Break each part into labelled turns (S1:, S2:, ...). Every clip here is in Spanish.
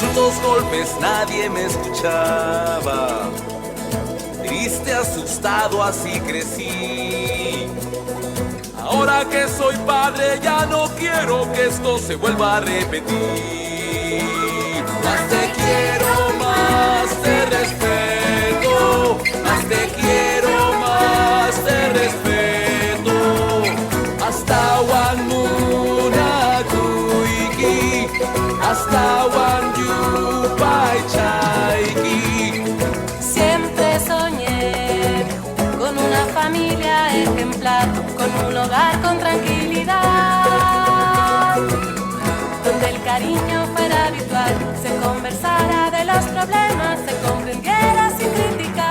S1: Los golpes nadie me escuchaba, triste, asustado, así crecí. Ahora que soy padre ya no quiero que esto se vuelva a repetir. Más te quiero, más te respeto, más te quiero, más te respeto. Hasta Wanmuna Kuiki, hasta
S2: Siempre soñé con una familia ejemplar, con un hogar con tranquilidad, donde el cariño fuera habitual, se conversara de los problemas, se comprendiera sin criticar.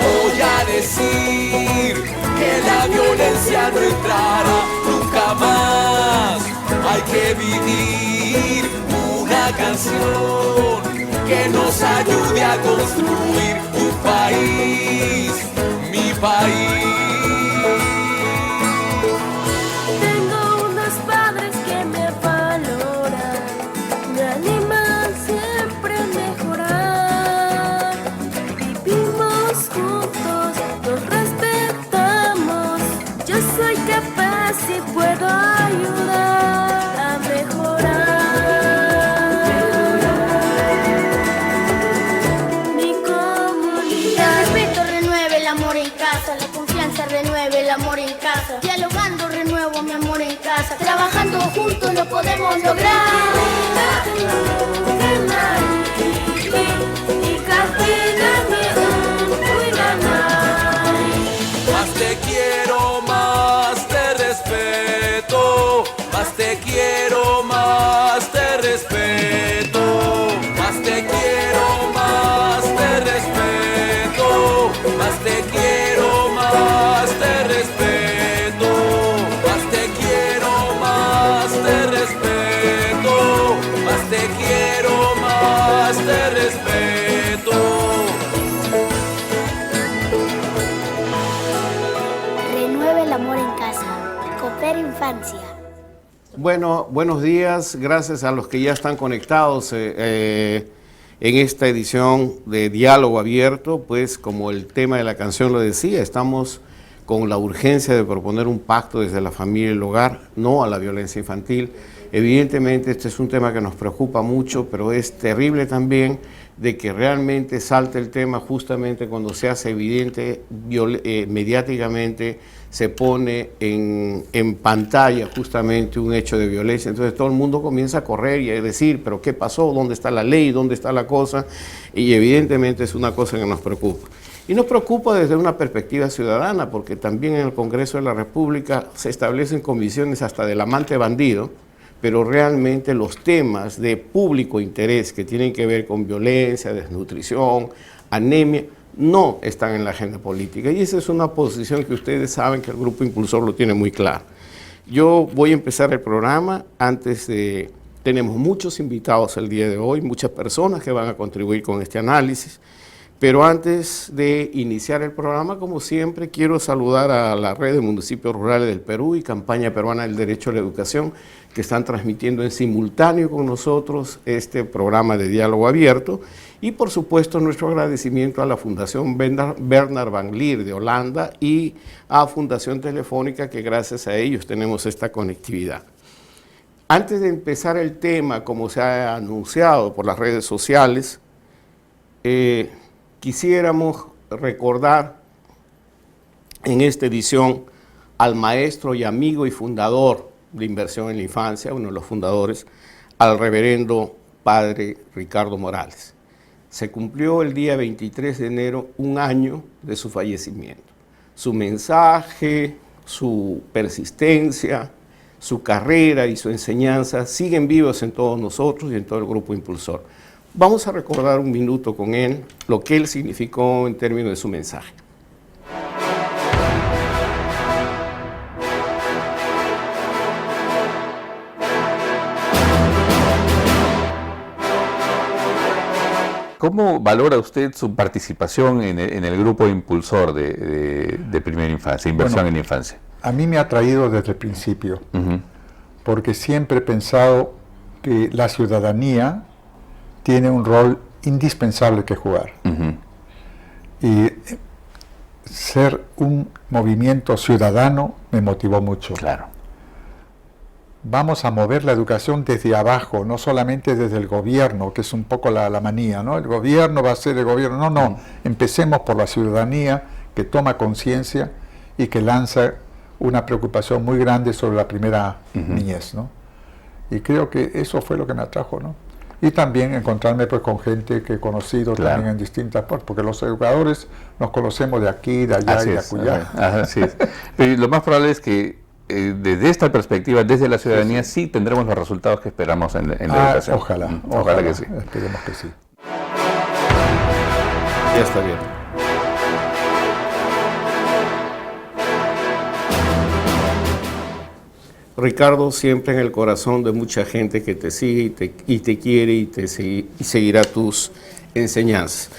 S1: Voy a decir que la violencia no entrará nunca más. Hay que vivir una canción que nos ayude a construir un país, mi país.
S2: Tengo unos padres que me valoran, me animan siempre a mejorar. Vivimos juntos, nos respetamos. Yo soy capaz y puedo ayudar a mejorar. Mi comunidad.
S3: El respeto renueve el amor en casa, la confianza renueve el amor en casa. Dialogando renuevo mi amor en casa, trabajando juntos lo podemos lograr.
S1: Más te quiero, más te respeto, más te quiero, más te respeto, más te quiero, más te respeto, más te quiero, más te respeto, más te quiero, más te respeto, más te quiero, más te respeto.
S3: Renueve el amor en casa. Coopera Infancia.
S4: Bueno, buenos días, gracias a los que ya están conectados en esta edición de Diálogo Abierto. Pues como el tema de la canción lo decía, estamos con la urgencia de proponer un pacto desde la familia y el hogar, no a la violencia infantil. Evidentemente este es un tema que nos preocupa mucho, pero es terrible también de que realmente salte el tema justamente cuando se hace evidente mediáticamente, se pone en pantalla justamente un hecho de violencia. Entonces todo el mundo comienza a correr y a decir, pero ¿qué pasó? ¿Dónde está la ley? ¿Dónde está la cosa? Y evidentemente es una cosa que nos preocupa. Y nos preocupa desde una perspectiva ciudadana, porque también en el Congreso de la República se establecen comisiones hasta del amante bandido, pero realmente los temas de público interés que tienen que ver con violencia, desnutrición, anemia, no están en la agenda política. Y esa es una posición que ustedes saben que el Grupo Impulsor lo tiene muy claro. Yo voy a empezar el programa. Tenemos muchos invitados el día de hoy, muchas personas que van a contribuir con este análisis. Pero antes de iniciar el programa, como siempre, quiero saludar a la Red de Municipios Rurales del Perú y Campaña Peruana del Derecho a la Educación, que están transmitiendo en simultáneo con nosotros este programa de Diálogo Abierto. Y, por supuesto, nuestro agradecimiento a la Fundación Bernard Van Leer de Holanda y a Fundación Telefónica, que gracias a ellos tenemos esta conectividad. Antes de empezar el tema, como se ha anunciado por las redes sociales, quisiéramos recordar en esta edición al maestro y amigo y fundador de Inversión en la Infancia, uno de los fundadores, al reverendo padre Ricardo Morales. Se cumplió el día 23 de enero un año de su fallecimiento. Su mensaje, su persistencia, su carrera y su enseñanza siguen vivos en todos nosotros y en todo el Grupo Impulsor. Vamos a recordar un minuto con él, lo que él significó en términos de su mensaje.
S5: ¿Cómo valora usted su participación en el Grupo Impulsor de Primera Infancia, Inversión en la Infancia?
S6: A mí me ha traído desde el principio, porque siempre he pensado que la ciudadanía tiene un rol indispensable que jugar. Y ser un movimiento ciudadano me motivó mucho.
S5: Claro.
S6: Vamos a mover la educación desde abajo, no solamente desde el gobierno, que es un poco la manía, ¿no? El gobierno va a ser el gobierno. No, empecemos por la ciudadanía que toma conciencia y que lanza una preocupación muy grande sobre la primera niñez, ¿no? Y creo que eso fue lo que me atrajo, ¿no? Y también encontrarme pues con gente que he conocido también en distintas partes, porque los educadores nos conocemos de aquí, de allá y de acullá.
S5: Así es. Pero lo más probable es que desde esta perspectiva, desde la ciudadanía, sí tendremos los resultados que esperamos en la educación.
S6: Ojalá
S5: que sí.
S6: Esperemos que sí.
S4: Ya está bien. Ricardo, siempre en el corazón de mucha gente que te sigue y te quiere y seguirá tus enseñanzas.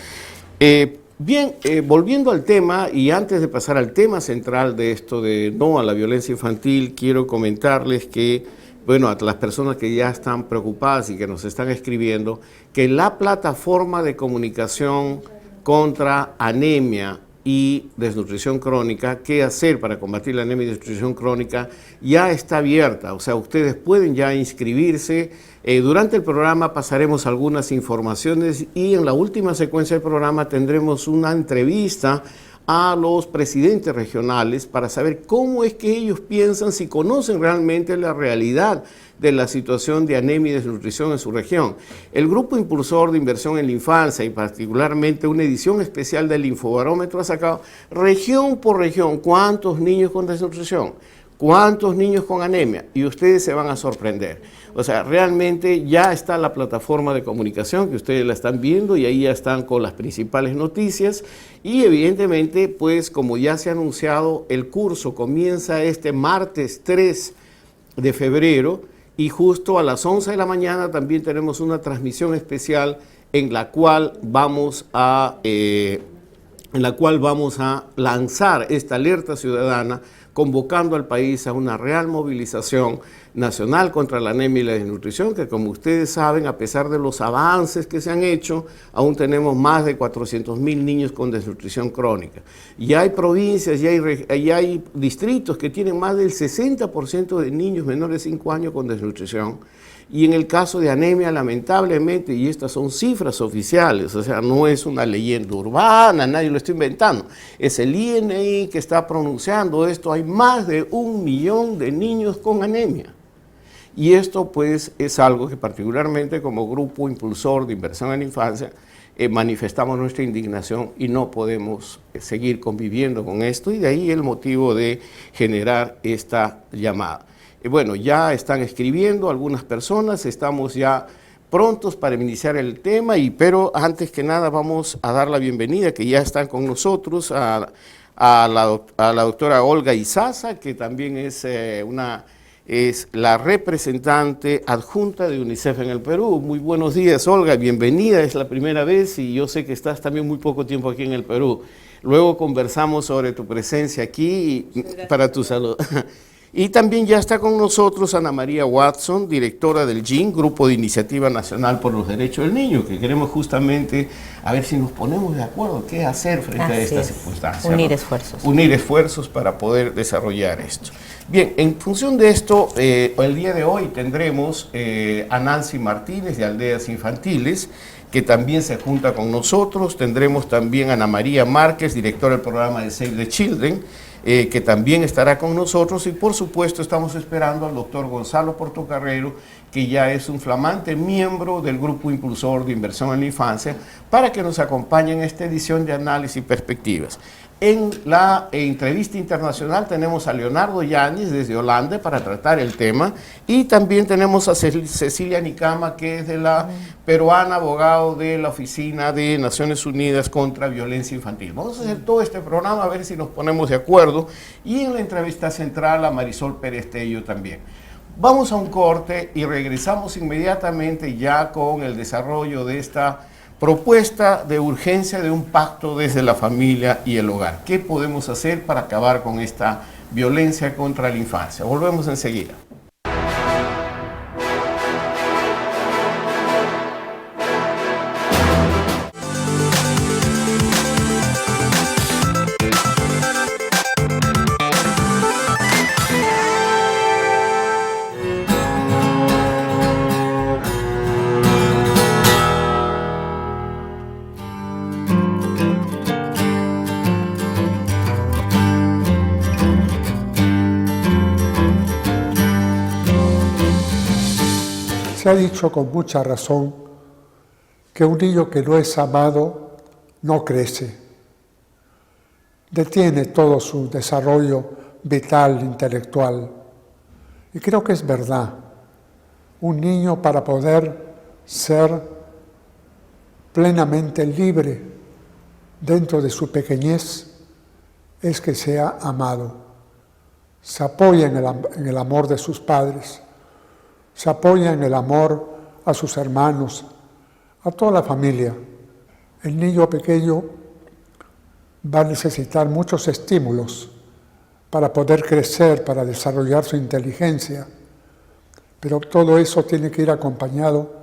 S4: Volviendo al tema, y antes de pasar al tema central de esto de no a la violencia infantil, quiero comentarles que, bueno, a las personas que ya están preocupadas y que nos están escribiendo, que la plataforma de comunicación contra anemia y desnutrición crónica, qué hacer para combatir la anemia y desnutrición crónica, ya está abierta. O sea, ustedes pueden ya inscribirse. Durante el programa pasaremos algunas informaciones y en la última secuencia del programa tendremos una entrevista a los presidentes regionales para saber cómo es que ellos piensan, si conocen realmente la realidad de la situación de anemia y desnutrición en su región. El Grupo Impulsor de Inversión en la Infancia y particularmente una edición especial del Infobarómetro ha sacado región por región cuántos niños con desnutrición, cuántos niños con anemia, y ustedes se van a sorprender. O sea, realmente ya está la plataforma de comunicación que ustedes la están viendo y ahí ya están con las principales noticias y evidentemente, pues como ya se ha anunciado, el curso comienza este martes 3 de febrero y justo a las 11 de la mañana también tenemos una transmisión especial en la cual vamos a lanzar esta alerta ciudadana convocando al país a una real movilización nacional contra la anemia y la desnutrición, que como ustedes saben, a pesar de los avances que se han hecho, aún tenemos más de 400.000 niños con desnutrición crónica. Y hay provincias y hay distritos que tienen más del 60% de niños menores de 5 años con desnutrición. Y en el caso de anemia, lamentablemente, y estas son cifras oficiales, o sea, no es una leyenda urbana, nadie lo está inventando, es el INI que está pronunciando esto, hay más de 1 millón de niños con anemia. Y esto pues es algo que particularmente como Grupo Impulsor de Inversión en la Infancia manifestamos nuestra indignación y no podemos seguir conviviendo con esto y de ahí el motivo de generar esta llamada. Bueno, ya están escribiendo algunas personas, estamos ya prontos para iniciar el tema, pero antes que nada vamos a dar la bienvenida, que ya están con nosotros, a la doctora Olga Izaza, que también es la representante adjunta de UNICEF en el Perú. Muy buenos días, Olga, bienvenida, es la primera vez y yo sé que estás también muy poco tiempo aquí en el Perú. Luego conversamos sobre tu presencia aquí para tu salud. Y también ya está con nosotros Ana María Watson, directora del GIN, Grupo de Iniciativa Nacional por los Derechos del Niño, que queremos justamente a ver si nos ponemos de acuerdo qué hacer frente a esta circunstancia.
S7: Unir
S4: ¿no?
S7: esfuerzos.
S4: Unir esfuerzos para poder desarrollar esto. Bien, en función de esto, el día de hoy tendremos a Nancy Martínez de Aldeas Infantiles, que también se junta con nosotros. Tendremos también a Ana María Márquez, directora del programa de Save the Children, que también estará con nosotros, y por supuesto estamos esperando al doctor Gonzalo Portocarrero, que ya es un flamante miembro del Grupo Impulsor de Inversión en la Infancia, para que nos acompañe en esta edición de Análisis y Perspectivas. En la entrevista internacional tenemos a Leonardo Yáñez desde Holanda para tratar el tema, y también tenemos a Cecilia Nicama, que es de la peruana, abogado de la Oficina de Naciones Unidas contra Violencia Infantil. Vamos a hacer todo este programa a ver si nos ponemos de acuerdo, y en la entrevista central a Marisol Pérez Tello también. Vamos a un corte y regresamos inmediatamente ya con el desarrollo de esta propuesta de urgencia de un pacto desde la familia y el hogar. ¿Qué podemos hacer para acabar con esta violencia contra la infancia? Volvemos enseguida.
S7: se ha dicho con mucha razón que un niño que no es amado no crece. Detiene todo su desarrollo vital, intelectual. Y creo que es verdad. Un niño, para poder ser plenamente libre dentro de su pequeñez, es que sea amado. Se apoya en el amor de sus padres, se apoya en el amor a sus hermanos, a toda la familia. El niño pequeño va a necesitar muchos estímulos para poder crecer, para desarrollar su inteligencia, pero todo eso tiene que ir acompañado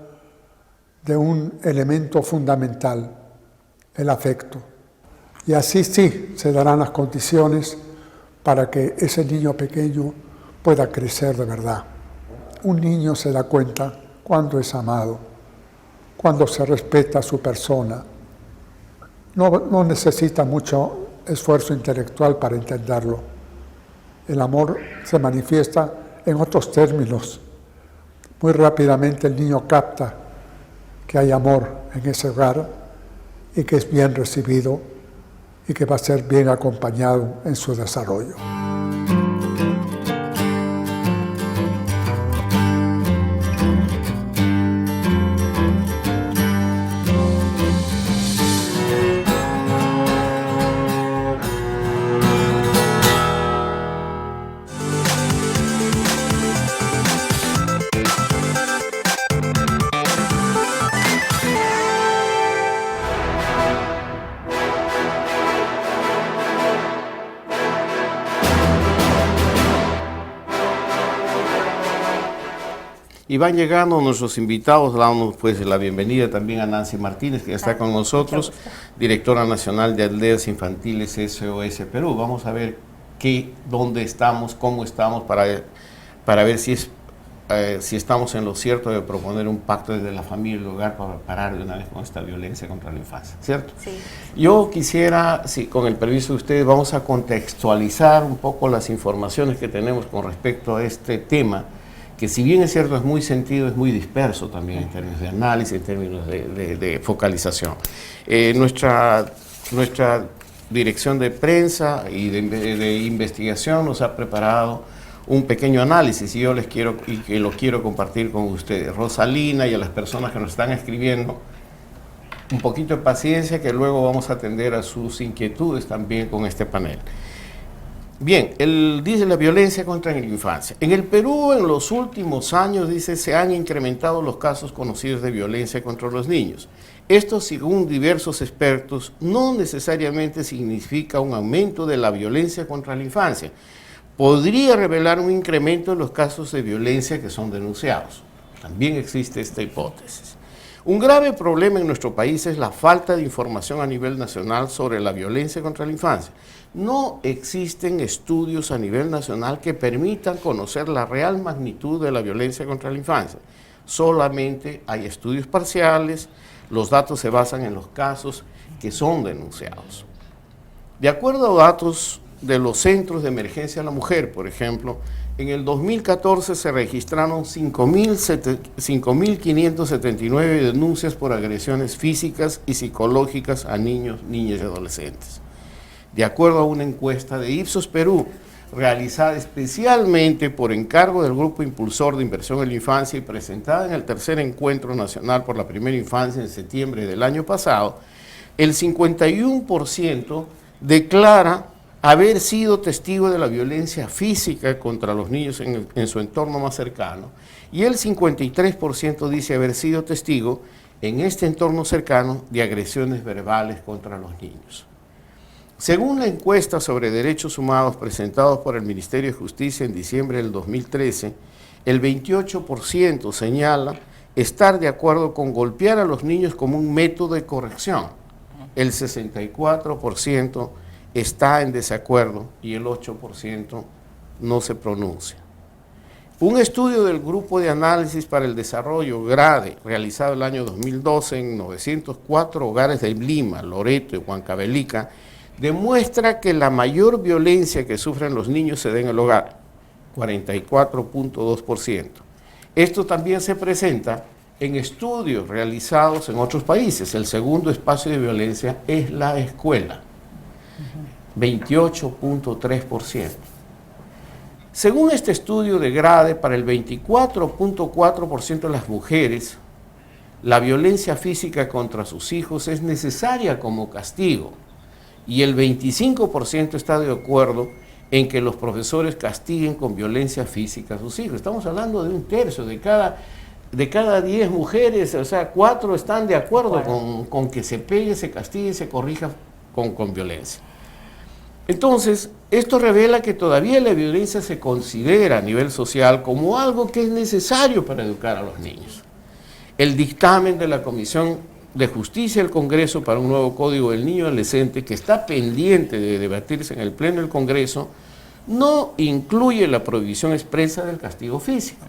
S7: de un elemento fundamental, el afecto. Y así sí se darán las condiciones para que ese niño pequeño pueda crecer de verdad. Un niño se da cuenta cuando es amado, cuando se respeta a su persona. No necesita mucho esfuerzo intelectual para entenderlo. El amor se manifiesta en otros términos. Muy rápidamente el niño capta que hay amor en ese hogar y que es bien recibido y que va a ser bien acompañado en su desarrollo.
S4: Y van llegando nuestros invitados, damos pues la bienvenida también a Nancy Martínez, que está con nosotros, directora nacional de Aldeas Infantiles SOS Perú. Vamos a ver dónde estamos, cómo estamos, para ver si estamos en lo cierto de proponer un pacto desde la familia y el hogar para parar de una vez con esta violencia contra la infancia, ¿cierto?
S8: Sí.
S4: Yo quisiera, con el permiso de ustedes, vamos a contextualizar un poco las informaciones que tenemos con respecto a este tema, que si bien es cierto es muy sentido, es muy disperso también en términos de análisis, en términos de focalización. Nuestra dirección de prensa y de investigación nos ha preparado un pequeño análisis y yo lo quiero compartir con ustedes. Rosalina y a las personas que nos están escribiendo, un poquito de paciencia, que luego vamos a atender a sus inquietudes también con este panel. Bien, dice la violencia contra la infancia. En el Perú, en los últimos años, dice, se han incrementado los casos conocidos de violencia contra los niños. Esto, según diversos expertos, no necesariamente significa un aumento de la violencia contra la infancia. Podría revelar un incremento en los casos de violencia que son denunciados. También existe esta hipótesis. Un grave problema en nuestro país es la falta de información a nivel nacional sobre la violencia contra la infancia. No existen estudios a nivel nacional que permitan conocer la real magnitud de la violencia contra la infancia. Solamente hay estudios parciales, los datos se basan en los casos que son denunciados. De acuerdo a datos de los centros de emergencia a la mujer, por ejemplo, en el 2014 se registraron 5.579 denuncias por agresiones físicas y psicológicas a niños, niñas y adolescentes. De acuerdo a una encuesta de Ipsos Perú, realizada especialmente por encargo del Grupo Impulsor de Inversión en la Infancia y presentada en el tercer Encuentro Nacional por la Primera Infancia en septiembre del año pasado, el 51% declara haber sido testigo de la violencia física contra los niños en su entorno más cercano, y el 53% dice haber sido testigo en este entorno cercano de agresiones verbales contra los niños. Según la encuesta sobre derechos humanos presentados por el Ministerio de Justicia en diciembre del 2013, el 28% señala estar de acuerdo con golpear a los niños como un método de corrección, el 64% está en desacuerdo y el 8% no se pronuncia. Un estudio del Grupo de Análisis para el Desarrollo, GRADE, realizado el año 2012 en 904 hogares de Lima, Loreto y Huancavelica, demuestra que la mayor violencia que sufren los niños se da en el hogar, 44.2%. Esto también se presenta en estudios realizados en otros países. El segundo espacio de violencia es la escuela, 28.3%. Según este estudio de Grade, para el 24.4% de las mujeres, la violencia física contra sus hijos es necesaria como castigo, y el 25% está de acuerdo en que los profesores castiguen con violencia física a sus hijos. Estamos hablando de un tercio, de cada 10 mujeres, o sea, 4 están de acuerdo con que se pegue, se castigue, se corrija con violencia. Entonces, esto revela que todavía la violencia se considera a nivel social como algo que es necesario para educar a los niños. El dictamen de la Comisión de Justicia del Congreso para un nuevo Código del Niño y Adolescente, que está pendiente de debatirse en el Pleno del Congreso, no incluye la prohibición expresa del castigo físico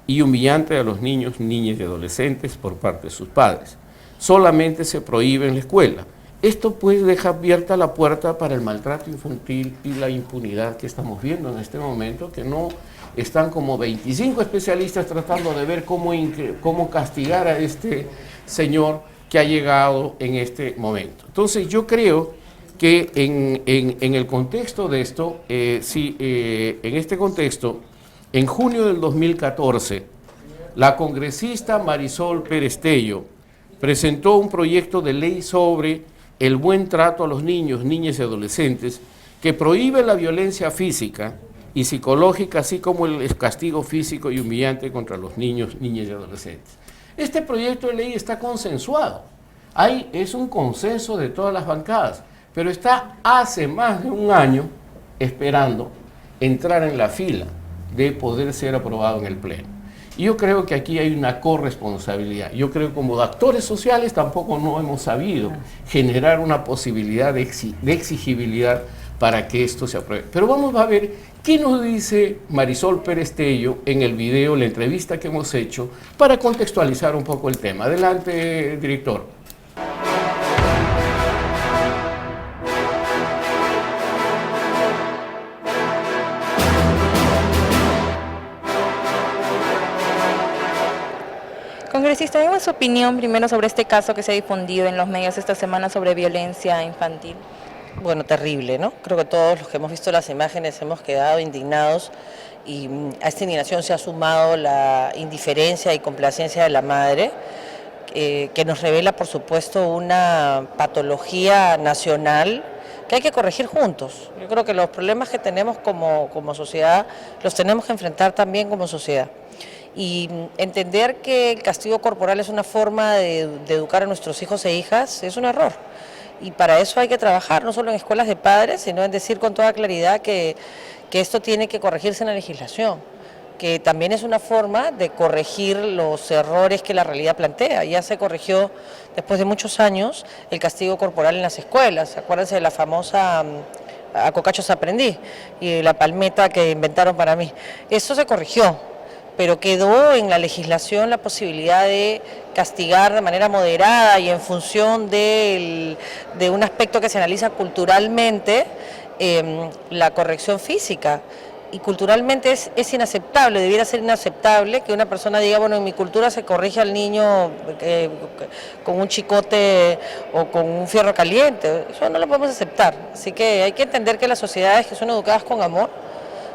S4: y humillante a los niños, niñas y adolescentes por parte de sus padres. Solamente se prohíbe en la escuela. Esto pues deja abierta la puerta para el maltrato infantil y la impunidad que estamos viendo en este momento, que no están como 25 especialistas tratando de ver cómo castigar a este señor que ha llegado en este momento. Entonces yo creo que en el contexto de esto, en este contexto, en junio del 2014, la congresista Marisol Pérez Tello presentó un proyecto de ley sobre el buen trato a los niños, niñas y adolescentes, que prohíbe la violencia física y psicológica, así como el castigo físico y humillante contra los niños, niñas y adolescentes. Este proyecto de ley está consensuado, es un consenso de todas las bancadas, pero está hace más de un año esperando entrar en la fila de poder ser aprobado en el Pleno. Y yo creo que aquí hay una corresponsabilidad. Yo creo que como actores sociales tampoco no hemos sabido generar una posibilidad de exigibilidad para que esto se apruebe. Pero vamos a ver qué nos dice Marisol Pérez Tello en el video, la entrevista que hemos hecho, para contextualizar un poco el tema. Adelante, director.
S8: Congresista, ¿cuál es su opinión primero sobre este caso que se ha difundido en los medios esta semana sobre violencia infantil?
S9: Bueno, terrible, ¿no? Creo que todos los que hemos visto las imágenes hemos quedado indignados y a esta indignación se ha sumado la indiferencia y complacencia de la madre, que nos revela, por supuesto, una patología nacional que hay que corregir juntos. Yo creo que los problemas que tenemos como sociedad los tenemos que enfrentar también como sociedad. Y entender que el castigo corporal es una forma de educar a nuestros hijos e hijas es un error. Y para eso hay que trabajar, no solo en escuelas de padres, sino en decir con toda claridad que esto tiene que corregirse en la legislación, que también es una forma de corregir los errores que la realidad plantea. Ya se corrigió después de muchos años el castigo corporal en las escuelas. Acuérdense de la famosa a cocachos aprendí y la palmeta que inventaron para mí. Eso se corrigió, pero quedó en la legislación la posibilidad de castigar de manera moderada y en función de un aspecto que se analiza culturalmente, la corrección física. Y culturalmente es inaceptable, debiera ser inaceptable que una persona diga, bueno, en mi cultura se corrige al niño con un chicote o con un fierro caliente. Eso no lo podemos aceptar. Así que hay que entender que las sociedades que son educadas con amor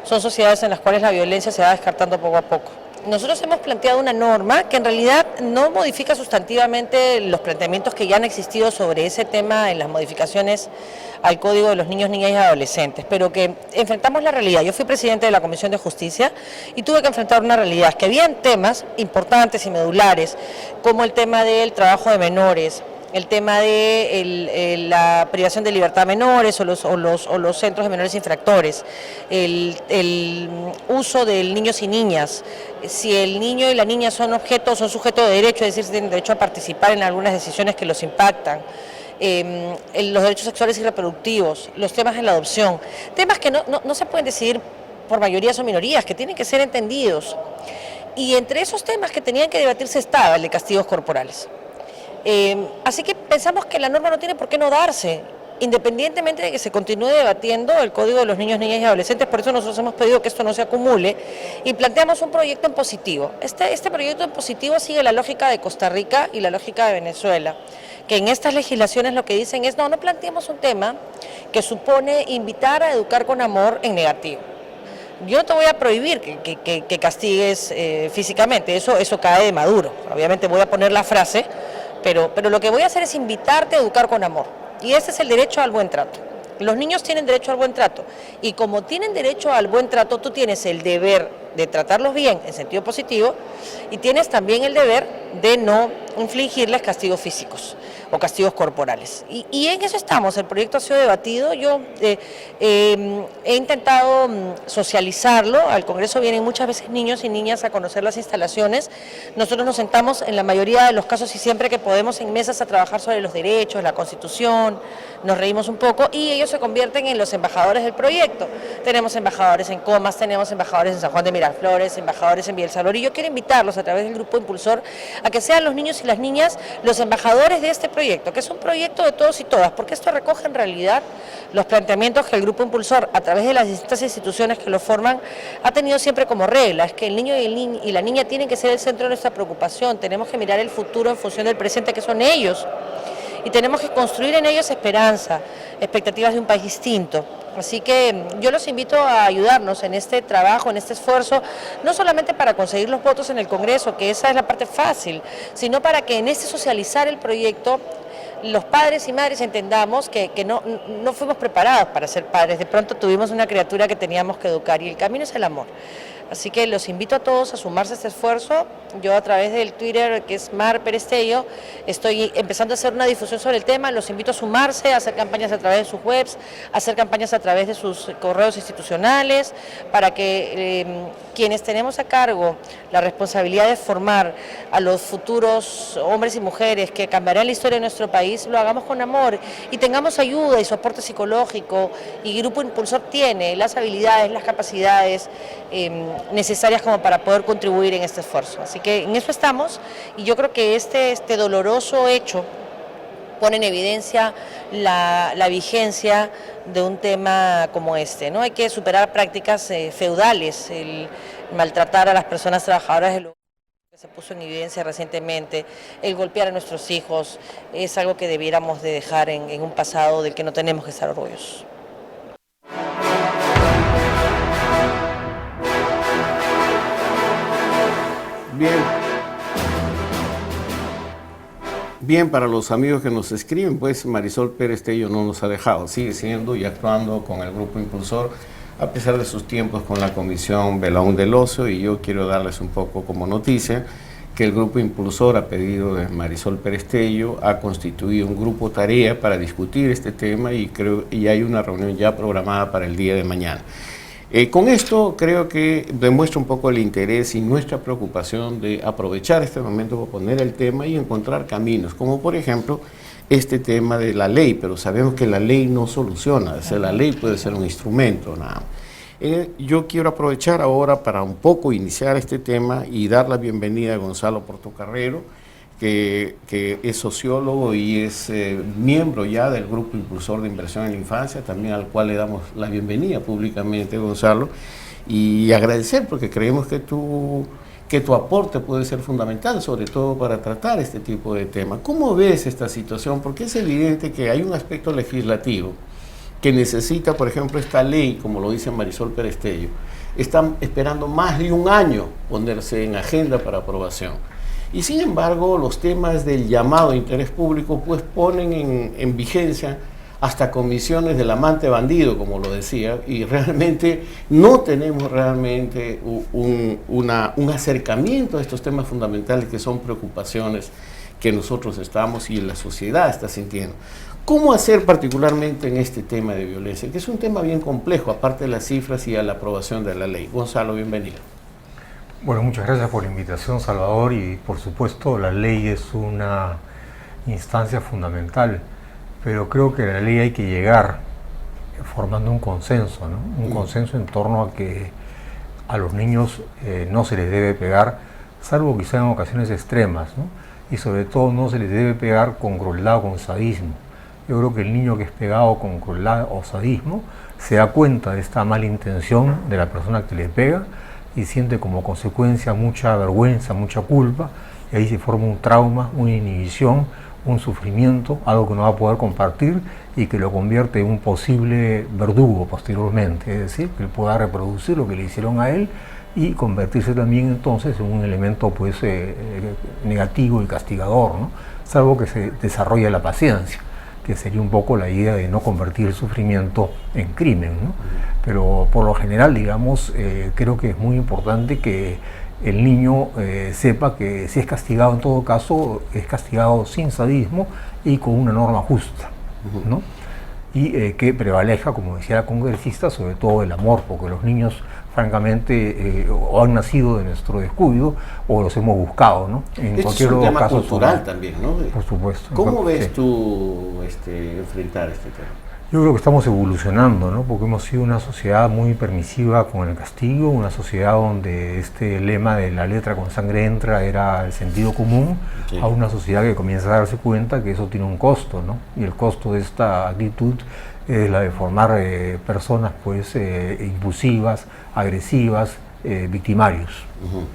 S9: son sociedades en las cuales la violencia se va descartando poco a poco. Nosotros hemos planteado una norma que en realidad no modifica sustantivamente los planteamientos que ya han existido sobre ese tema en las modificaciones al Código de los Niños, Niñas y Adolescentes, pero que enfrentamos la realidad. Yo fui presidente de la Comisión de Justicia y tuve que enfrentar una realidad, que habían temas importantes y medulares, como el tema del trabajo de menores, el tema de la privación de libertad de menores o los centros de menores infractores, el uso de niños y niñas, si el niño y la niña son sujetos de derecho, es decir, tienen derecho a participar en algunas decisiones que los impactan, los derechos sexuales y reproductivos, los temas de la adopción, temas que no se pueden decidir por mayorías o minorías, que tienen que ser entendidos. Y entre esos temas que tenían que debatirse estaba el de castigos corporales. Así que pensamos que la norma no tiene por qué no darse independientemente de que se continúe debatiendo el Código de los Niños, Niñas y Adolescentes. Por eso nosotros hemos pedido que esto no se acumule y planteamos un proyecto en positivo. Este proyecto en positivo sigue la lógica de Costa Rica y la lógica de Venezuela, que en estas legislaciones lo que dicen es no planteemos un tema que supone invitar a educar con amor en negativo. Yo no te voy a prohibir que castigues físicamente, eso cae de maduro. Obviamente voy a poner la frase, pero lo que voy a hacer es invitarte a educar con amor. Y ese es el derecho al buen trato. Los niños tienen derecho al buen trato. Y como tienen derecho al buen trato, tú tienes el deber de tratarlos bien, en sentido positivo, y tienes también el deber de no infligirles castigos físicos o castigos corporales. Y en eso estamos, el proyecto ha sido debatido, yo he intentado socializarlo, al Congreso vienen muchas veces niños y niñas a conocer las instalaciones, nosotros nos sentamos en la mayoría de los casos y siempre que podemos en mesas a trabajar sobre los derechos, la Constitución, nos reímos un poco y ellos se convierten en los embajadores del proyecto. Tenemos embajadores en Comas, tenemos embajadores en San Juan de Miraflores, embajadores en Villa El Salvador, y yo quiero invitarlos a través del Grupo Impulsor a que sean los niños y las niñas los embajadores de este proyecto, que es un proyecto de todos y todas, porque esto recoge en realidad los planteamientos que el Grupo Impulsor, a través de las distintas instituciones que lo forman, ha tenido siempre como regla, es que el niño y la niña tienen que ser el centro de nuestra preocupación, tenemos que mirar el futuro en función del presente, que son ellos, y tenemos que construir en ellos esperanza, expectativas de un país distinto. Así que yo los invito a ayudarnos en este trabajo, en este esfuerzo, no solamente para conseguir los votos en el Congreso, que esa es la parte fácil, sino para que en este socializar el proyecto, los padres y madres entendamos que no fuimos preparados para ser padres, de pronto tuvimos una criatura que teníamos que educar y el camino es el amor. Así que los invito a todos a sumarse a este esfuerzo. Yo a través del Twitter, que es Mar Perestello, estoy empezando a hacer una difusión sobre el tema. Los invito a sumarse, a hacer campañas a través de sus webs, a hacer campañas a través de sus correos institucionales, para que quienes tenemos a cargo la responsabilidad de formar a los futuros hombres y mujeres que cambiarán la historia de nuestro país, lo hagamos con amor y tengamos ayuda y soporte psicológico. Y Grupo Impulsor tiene las habilidades, las capacidades necesarias como para poder contribuir en este esfuerzo. Así que en eso estamos y yo creo que este doloroso hecho pone en evidencia la vigencia de un tema como este, ¿no? Hay que superar prácticas feudales, el maltratar a las personas trabajadoras del hogar, que se puso en evidencia recientemente, el golpear a nuestros hijos, es algo que debiéramos de dejar en un pasado del que no tenemos que estar orgullosos.
S4: Bien, para los amigos que nos escriben, pues Marisol Perestello no nos ha dejado, sigue siendo y actuando con el Grupo Impulsor a pesar de sus tiempos con la Comisión Belaún del Ocio, y yo quiero darles un poco como noticia que el Grupo Impulsor, a pedido de Marisol Perestello, ha constituido un grupo tarea para discutir este tema y hay una reunión ya programada para el día de mañana. Con esto creo que demuestra un poco el interés y nuestra preocupación de aprovechar este momento para poner el tema y encontrar caminos, como por ejemplo este tema de la ley, pero sabemos que la ley no soluciona, o sea, la ley puede ser un instrumento, nada. Yo quiero aprovechar ahora para un poco iniciar este tema y dar la bienvenida a Gonzalo Portocarrero, que es sociólogo y es miembro ya del Grupo Impulsor de Inversión en la Infancia, también al cual le damos la bienvenida públicamente, Gonzalo, y agradecer porque creemos que tu aporte puede ser fundamental, sobre todo para tratar este tipo de temas. ¿Cómo ves esta situación? Porque es evidente que hay un aspecto legislativo que necesita, por ejemplo, esta ley, como lo dice Marisol Perestello, están esperando más de un año ponerse en agenda para aprobación. Y sin embargo, los temas del llamado interés público pues ponen en vigencia hasta comisiones del amante bandido, como lo decía, y realmente no tenemos realmente un acercamiento a estos temas fundamentales que son preocupaciones que nosotros estamos y la sociedad está sintiendo. ¿Cómo hacer particularmente en este tema de violencia? Que es un tema bien complejo, aparte de las cifras y a la aprobación de la ley. Gonzalo, bienvenido.
S10: Bueno, muchas gracias por la invitación, Salvador, y por supuesto la ley es una instancia fundamental, pero creo que a la ley hay que llegar formando un consenso, ¿no? Un consenso en torno a que a los niños no se les debe pegar, salvo quizá en ocasiones extremas, ¿no? Y sobre todo no se les debe pegar con crueldad o con sadismo, Yo creo que el niño que es pegado con crueldad o sadismo se da cuenta de esta mala intención de la persona que le pega y siente como consecuencia mucha vergüenza, mucha culpa, y ahí se forma un trauma, una inhibición, un sufrimiento, algo que no va a poder compartir y que lo convierte en un posible verdugo posteriormente, es decir, que él pueda reproducir lo que le hicieron a él y convertirse también entonces en un elemento pues negativo y castigador, ¿no? Salvo que se desarrolle la paciencia, que sería un poco la idea de no convertir el sufrimiento en crimen, ¿no? Pero por lo general, digamos, creo que es muy importante que el niño sepa que si es castigado en todo caso, es castigado sin sadismo y con una norma justa, ¿no? Y que prevalezca, como decía la congresista, sobre todo el amor, porque los niños francamente o han nacido de nuestro descuido o los hemos buscado, ¿no? En
S4: Esto es un tema cultural también, ¿no?
S10: Por supuesto.
S4: ¿Cómo ves tú enfrentar este tema?
S10: Yo creo que estamos evolucionando, ¿no? Porque hemos sido una sociedad muy permisiva con el castigo, una sociedad donde este lema de la letra con sangre entra era el sentido común, sí, a una sociedad que comienza a darse cuenta que eso tiene un costo, ¿no? Y el costo de esta actitud es la de formar personas pues impulsivas, agresivas, victimarios,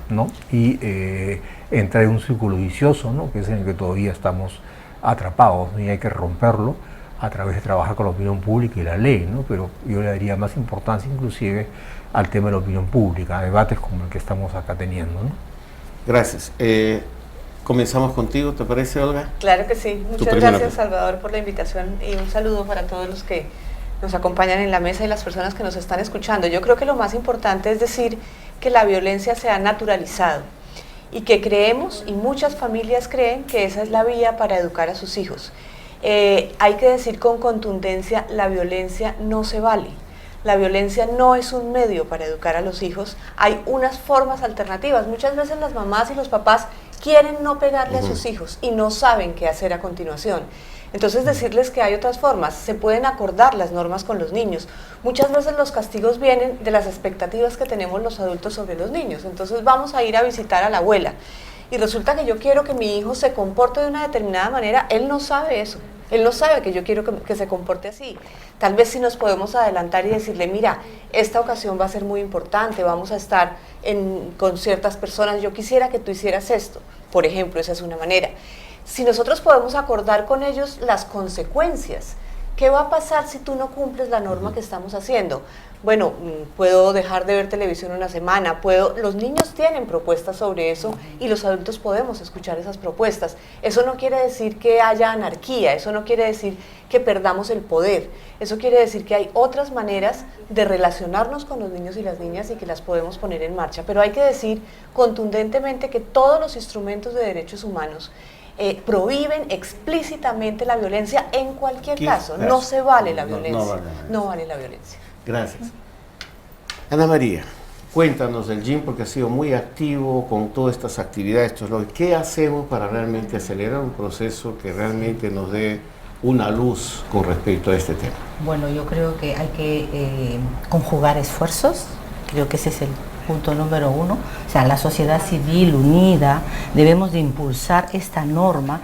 S10: ¿no? Y entra en un círculo vicioso, ¿no? Que es en el que todavía estamos atrapados, ¿no? Y hay que romperlo a través de trabajar con la opinión pública y la ley, ¿no? Pero yo le daría más importancia inclusive al tema de la opinión pública, a debates como el que estamos acá teniendo, ¿no?
S4: Gracias. Comenzamos contigo, ¿te parece, Olga?
S11: Claro que sí. Muchas gracias, Salvador, por la invitación y un saludo para todos los que nos acompañan en la mesa y las personas que nos están escuchando. Yo creo que lo más importante es decir que la violencia se ha naturalizado y que creemos, y muchas familias creen, que esa es la vía para educar a sus hijos. Hay que decir con contundencia, la violencia no se vale. La violencia no es un medio para educar a los hijos. Hay unas formas alternativas. Muchas veces las mamás y los papás quieren no pegarle a sus hijos y no saben qué hacer a continuación. Entonces decirles que hay otras formas, se pueden acordar las normas con los niños. Muchas veces los castigos vienen de las expectativas que tenemos los adultos sobre los niños. Entonces vamos a ir a visitar a la abuela y resulta que yo quiero que mi hijo se comporte de una determinada manera. Él no sabe eso, él no sabe que yo quiero que se comporte así. Tal vez sí nos podemos adelantar y decirle, mira, esta ocasión va a ser muy importante, vamos a estar con ciertas personas, yo quisiera que tú hicieras esto, por ejemplo, esa es una manera. Si nosotros podemos acordar con ellos las consecuencias, ¿qué va a pasar si tú no cumples la norma que estamos haciendo? Bueno, puedo dejar de ver televisión una semana, los niños tienen propuestas sobre eso y los adultos podemos escuchar esas propuestas. Eso no quiere decir que haya anarquía, eso no quiere decir que perdamos el poder, eso quiere decir que hay otras maneras de relacionarnos con los niños y las niñas y que las podemos poner en marcha. Pero hay que decir contundentemente que todos los instrumentos de derechos humanos prohíben explícitamente la violencia en cualquier caso. No se vale la violencia. No vale la violencia.
S4: Gracias. Ana María, cuéntanos del GYM porque ha sido muy activo con todas estas actividades. ¿Qué hacemos para realmente acelerar un proceso que realmente nos dé una luz con respecto a este tema?
S12: Bueno, yo creo que hay que conjugar esfuerzos. Creo que ese es el punto número uno. O sea, la sociedad civil unida debemos de impulsar esta norma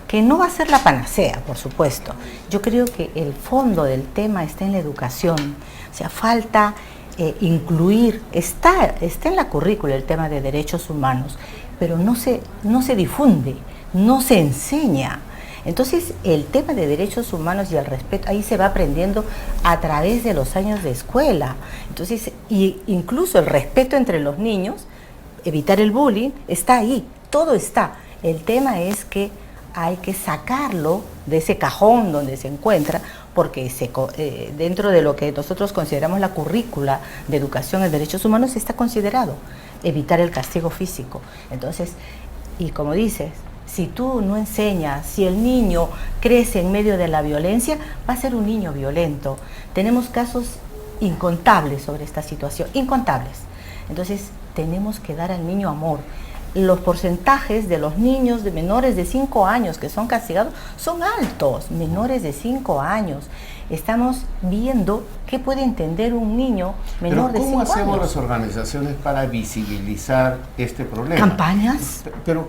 S12: que no va a ser la panacea, por supuesto. Yo creo que el fondo del tema está en la educación. O sea, falta incluir, está en la currícula el tema de derechos humanos, pero no se difunde, no se enseña. Entonces, el tema de derechos humanos y el respeto, ahí se va aprendiendo a través de los años de escuela. Entonces, y incluso el respeto entre los niños, evitar el bullying, está ahí, todo está. El tema es que hay que sacarlo de ese cajón donde se encuentra, porque dentro de lo que nosotros consideramos la currícula de educación en derechos humanos está considerado evitar el castigo físico. Entonces, y como dices, si tú no enseñas, si el niño crece en medio de la violencia, va a ser un niño violento. Tenemos casos incontables sobre esta situación, incontables. Entonces, tenemos que dar al niño amor. Los porcentajes de los niños de menores de 5 años que son castigados son altos, menores de 5 años. estamos viendo qué puede entender un niño menor de 5 años.
S4: ¿Cómo hacemos las organizaciones para visibilizar este problema?
S12: Campañas,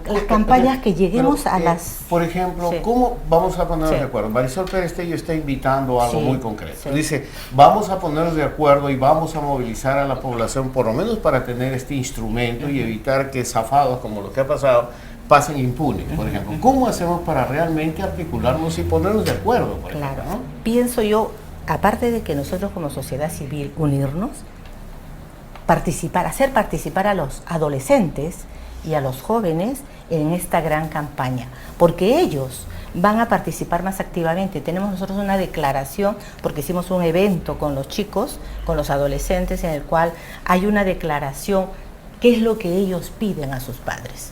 S12: las campañas que lleguemos a las...
S4: Por ejemplo, ¿cómo vamos a ponernos de acuerdo? Marisol Pérez Tello está invitando a algo muy concreto. Dice, vamos a ponernos de acuerdo y vamos a movilizar a la población, por lo menos para tener este instrumento y evitar que zafados como lo que ha pasado pasen impunes, por ejemplo. ¿Cómo hacemos para realmente articularnos y ponernos de acuerdo? Por ejemplo, ¿no?
S12: Pienso yo, aparte de que nosotros como sociedad civil unirnos, hacer participar a los adolescentes y a los jóvenes en esta gran campaña, porque ellos van a participar más activamente. Tenemos nosotros una declaración, porque hicimos un evento con los chicos, con los adolescentes, en el cual hay una declaración, qué es lo que ellos piden a sus padres.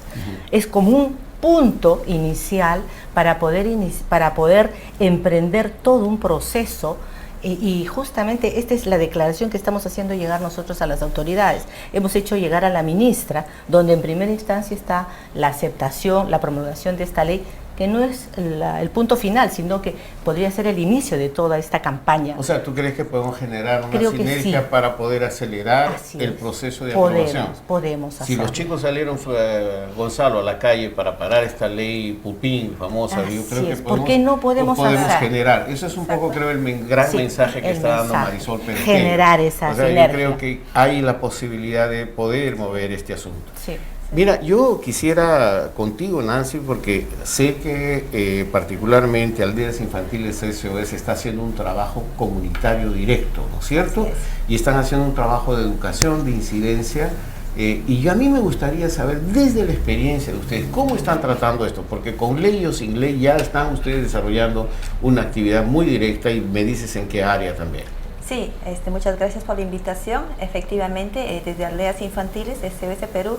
S12: Es como un punto inicial para poder emprender todo un proceso. Y justamente esta es la declaración que estamos haciendo llegar nosotros a las autoridades. Hemos hecho llegar a la ministra, donde en primera instancia está la aceptación, la promulgación de esta ley, que no es el punto final, sino que podría ser el inicio de toda esta campaña.
S4: O sea, ¿tú crees que podemos generar una sinergia para poder acelerar el proceso de aprobación?
S12: Podemos hacerlo.
S4: Si los chicos salieron, Gonzalo, a la calle para parar esta ley Pupín famosa, yo creo que
S12: ¿por qué no podemos
S4: generar? Eso es un poco, creo, el gran mensaje que está dando Marisol Pérez.
S12: Generar esa sinergia.
S4: Yo creo que hay la posibilidad de poder mover este asunto.
S12: Sí.
S4: Mira, yo quisiera contigo, Nancy, porque sé que particularmente Aldeas Infantiles SOS está haciendo un trabajo comunitario directo, ¿no es cierto? Y están haciendo un trabajo de educación, de incidencia, y a mí me gustaría saber, desde la experiencia de ustedes, ¿cómo están tratando esto? Porque con ley o sin ley ya están ustedes desarrollando una actividad muy directa y me dices en qué área también.
S13: Sí, muchas gracias por la invitación. Efectivamente, desde Aldeas Infantiles SOS Perú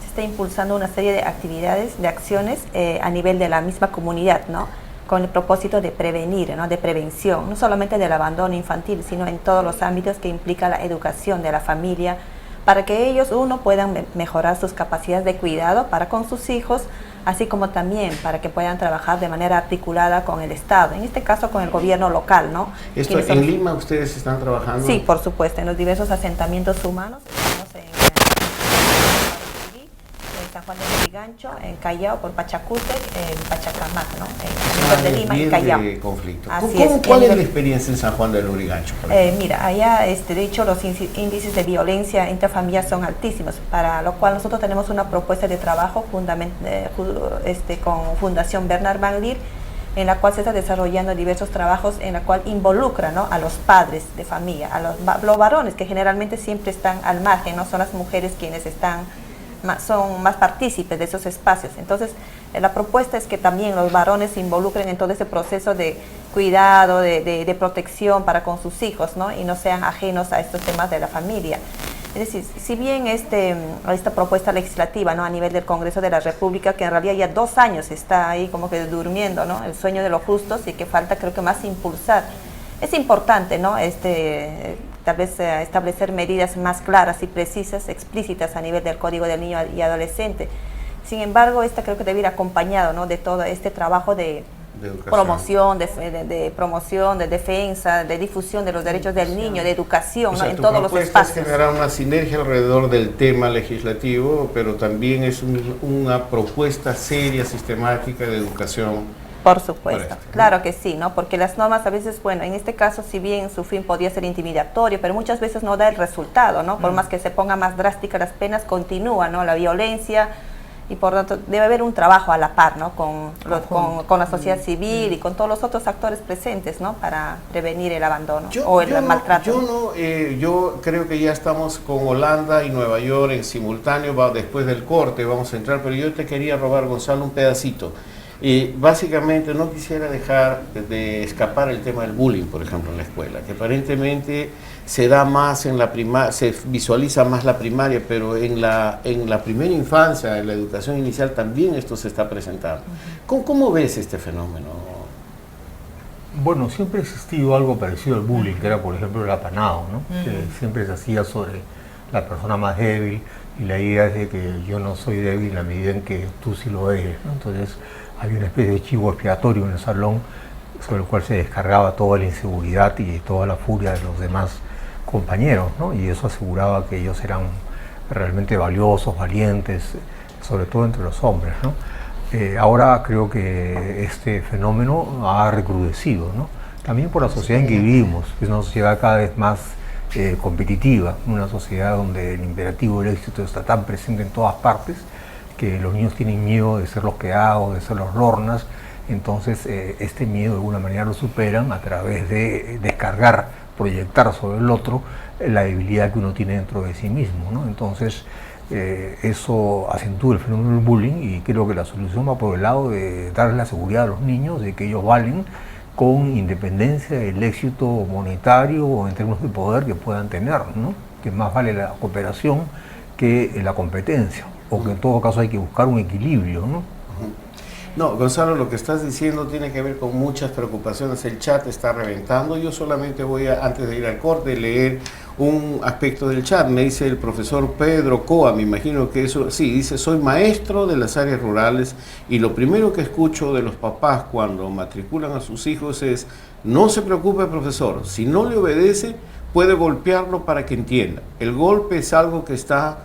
S13: está impulsando una serie de actividades, de acciones a nivel de la misma comunidad, ¿no? Con el propósito de prevenir, ¿no? De prevención, no solamente del abandono infantil, sino en todos los ámbitos que implica la educación de la familia, para que ellos, puedan mejorar sus capacidades de cuidado para con sus hijos, así como también para que puedan trabajar de manera articulada con el Estado, en este caso con el gobierno local, ¿no?
S4: ¿Esto en Lima ustedes están trabajando?
S13: Sí, por supuesto, en los diversos asentamientos humanos. San Juan de Lurigancho, en Callao, por Pachacútec, en Pachacamac, ¿no? En de Lima y Callao.
S4: Conflicto.
S13: ¿Cuál
S4: es la experiencia en San Juan de Lurigancho?
S13: Mira, allá, de hecho, los índices de violencia intrafamiliar son altísimos, para lo cual nosotros tenemos una propuesta de trabajo con Fundación Bernard Van Leer, en la cual se está desarrollando diversos trabajos en la cual involucra, ¿no? A los padres de familia, a los varones, que generalmente siempre están al margen, no son las mujeres quienes son más partícipes de esos espacios. Entonces, la propuesta es que también los varones se involucren en todo ese proceso de cuidado, de protección para con sus hijos, ¿no? Y no sean ajenos a estos temas de la familia. Es decir, si bien esta propuesta legislativa, ¿no? A nivel del Congreso de la República, que en realidad ya 2 años está ahí como que durmiendo, ¿no? El sueño de los justos, y que falta, creo que, más impulsar. Es importante, ¿no? Tal vez establecer medidas más claras y precisas, explícitas a nivel del Código del Niño y Adolescente. Sin embargo, creo que debe ir acompañado, ¿no? De todo este trabajo de promoción, de defensa, de difusión de los derechos del niño, de educación, ¿no? En todos los espacios.
S4: Es generar una sinergia alrededor del tema legislativo, pero también es una propuesta seria, sistemática de educación.
S13: Por supuesto, claro que sí, ¿no? Porque las normas a veces, en este caso, si bien su fin podría ser intimidatorio, pero muchas veces no da el resultado, ¿no? Por más que se pongan más drásticas las penas, continúa, ¿no? La violencia, y por lo tanto debe haber un trabajo a la par, ¿no? Con la sociedad civil y con todos los otros actores presentes, ¿no? Para prevenir el abandono el maltrato.
S4: Yo creo que ya estamos con Holanda y Nueva York en simultáneo, después del corte vamos a entrar, pero yo te quería robar, Gonzalo, un pedacito. Básicamente no quisiera dejar de escapar el tema del bullying, por ejemplo, en la escuela, que aparentemente se da más en la primaria, se visualiza más la primaria, pero en la primera infancia, en la educación inicial, también esto se está presentando. ¿Cómo ves este fenómeno?
S10: Bueno, siempre ha existido algo parecido al bullying, que era, por ejemplo, el apanado, ¿no? Que siempre se hacía sobre la persona más débil, y la idea es de que yo no soy débil en la medida en que tú sí lo eres, ¿no? Entonces, había una especie de chivo expiatorio en el salón sobre el cual se descargaba toda la inseguridad y toda la furia de los demás compañeros, ¿no? Y eso aseguraba que ellos eran realmente valiosos, valientes, sobre todo entre los hombres, ¿no? Ahora creo que este fenómeno ha recrudecido, ¿no? También por la sociedad en que vivimos, que es una sociedad cada vez más competitiva, una sociedad donde el imperativo del éxito está tan presente en todas partes que los niños tienen miedo de ser los quedados, de ser los lornas. Entonces este miedo de alguna manera lo superan a través de descargar, proyectar sobre el otro la debilidad que uno tiene dentro de sí mismo, ¿no? Entonces eso acentúa el fenómeno del bullying, y creo que la solución va por el lado de darle la seguridad a los niños de que ellos valen con independencia del éxito monetario o en términos de poder que puedan tener, ¿no? Que más vale la cooperación que la competencia, o que en todo caso hay que buscar un equilibrio, ¿no?
S4: No, Gonzalo, lo que estás diciendo tiene que ver con muchas preocupaciones. El chat está reventando. Yo solamente voy a, antes de ir al corte, leer un aspecto del chat. Me dice el profesor Pedro Coa, me imagino que eso, sí, dice: soy maestro de las áreas rurales y lo primero que escucho de los papás cuando matriculan a sus hijos es: no se preocupe, profesor, si no le obedece, puede golpearlo para que entienda. El golpe es algo que está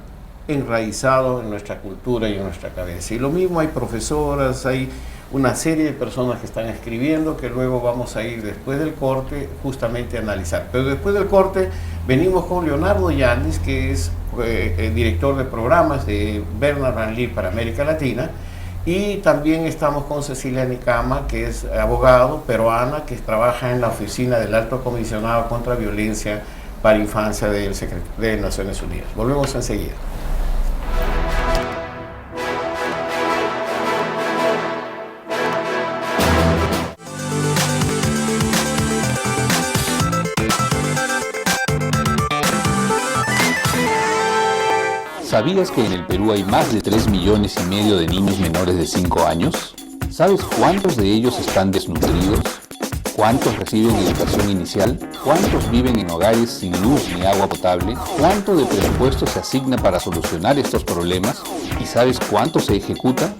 S4: enraizado en nuestra cultura y en nuestra cabeza. Y lo mismo, hay profesoras, hay una serie de personas que están escribiendo, que luego vamos a ir después del corte justamente a analizar. Pero después del corte venimos con Leonardo Yáñez, que es el director de programas de Bernard Van Leer para América Latina, y también estamos con Cecilia Nicama, que es abogado peruana, que trabaja en la oficina del Alto Comisionado contra Violencia para Infancia de Naciones Unidas. Volvemos enseguida.
S14: ¿Sabías que en el Perú hay más de 3,5 millones de niños menores de 5 años? ¿Sabes cuántos de ellos están desnutridos? ¿Cuántos reciben educación inicial? ¿Cuántos viven en hogares sin luz ni agua potable? ¿Cuánto de presupuesto se asigna para solucionar estos problemas? ¿Y sabes cuánto se ejecuta?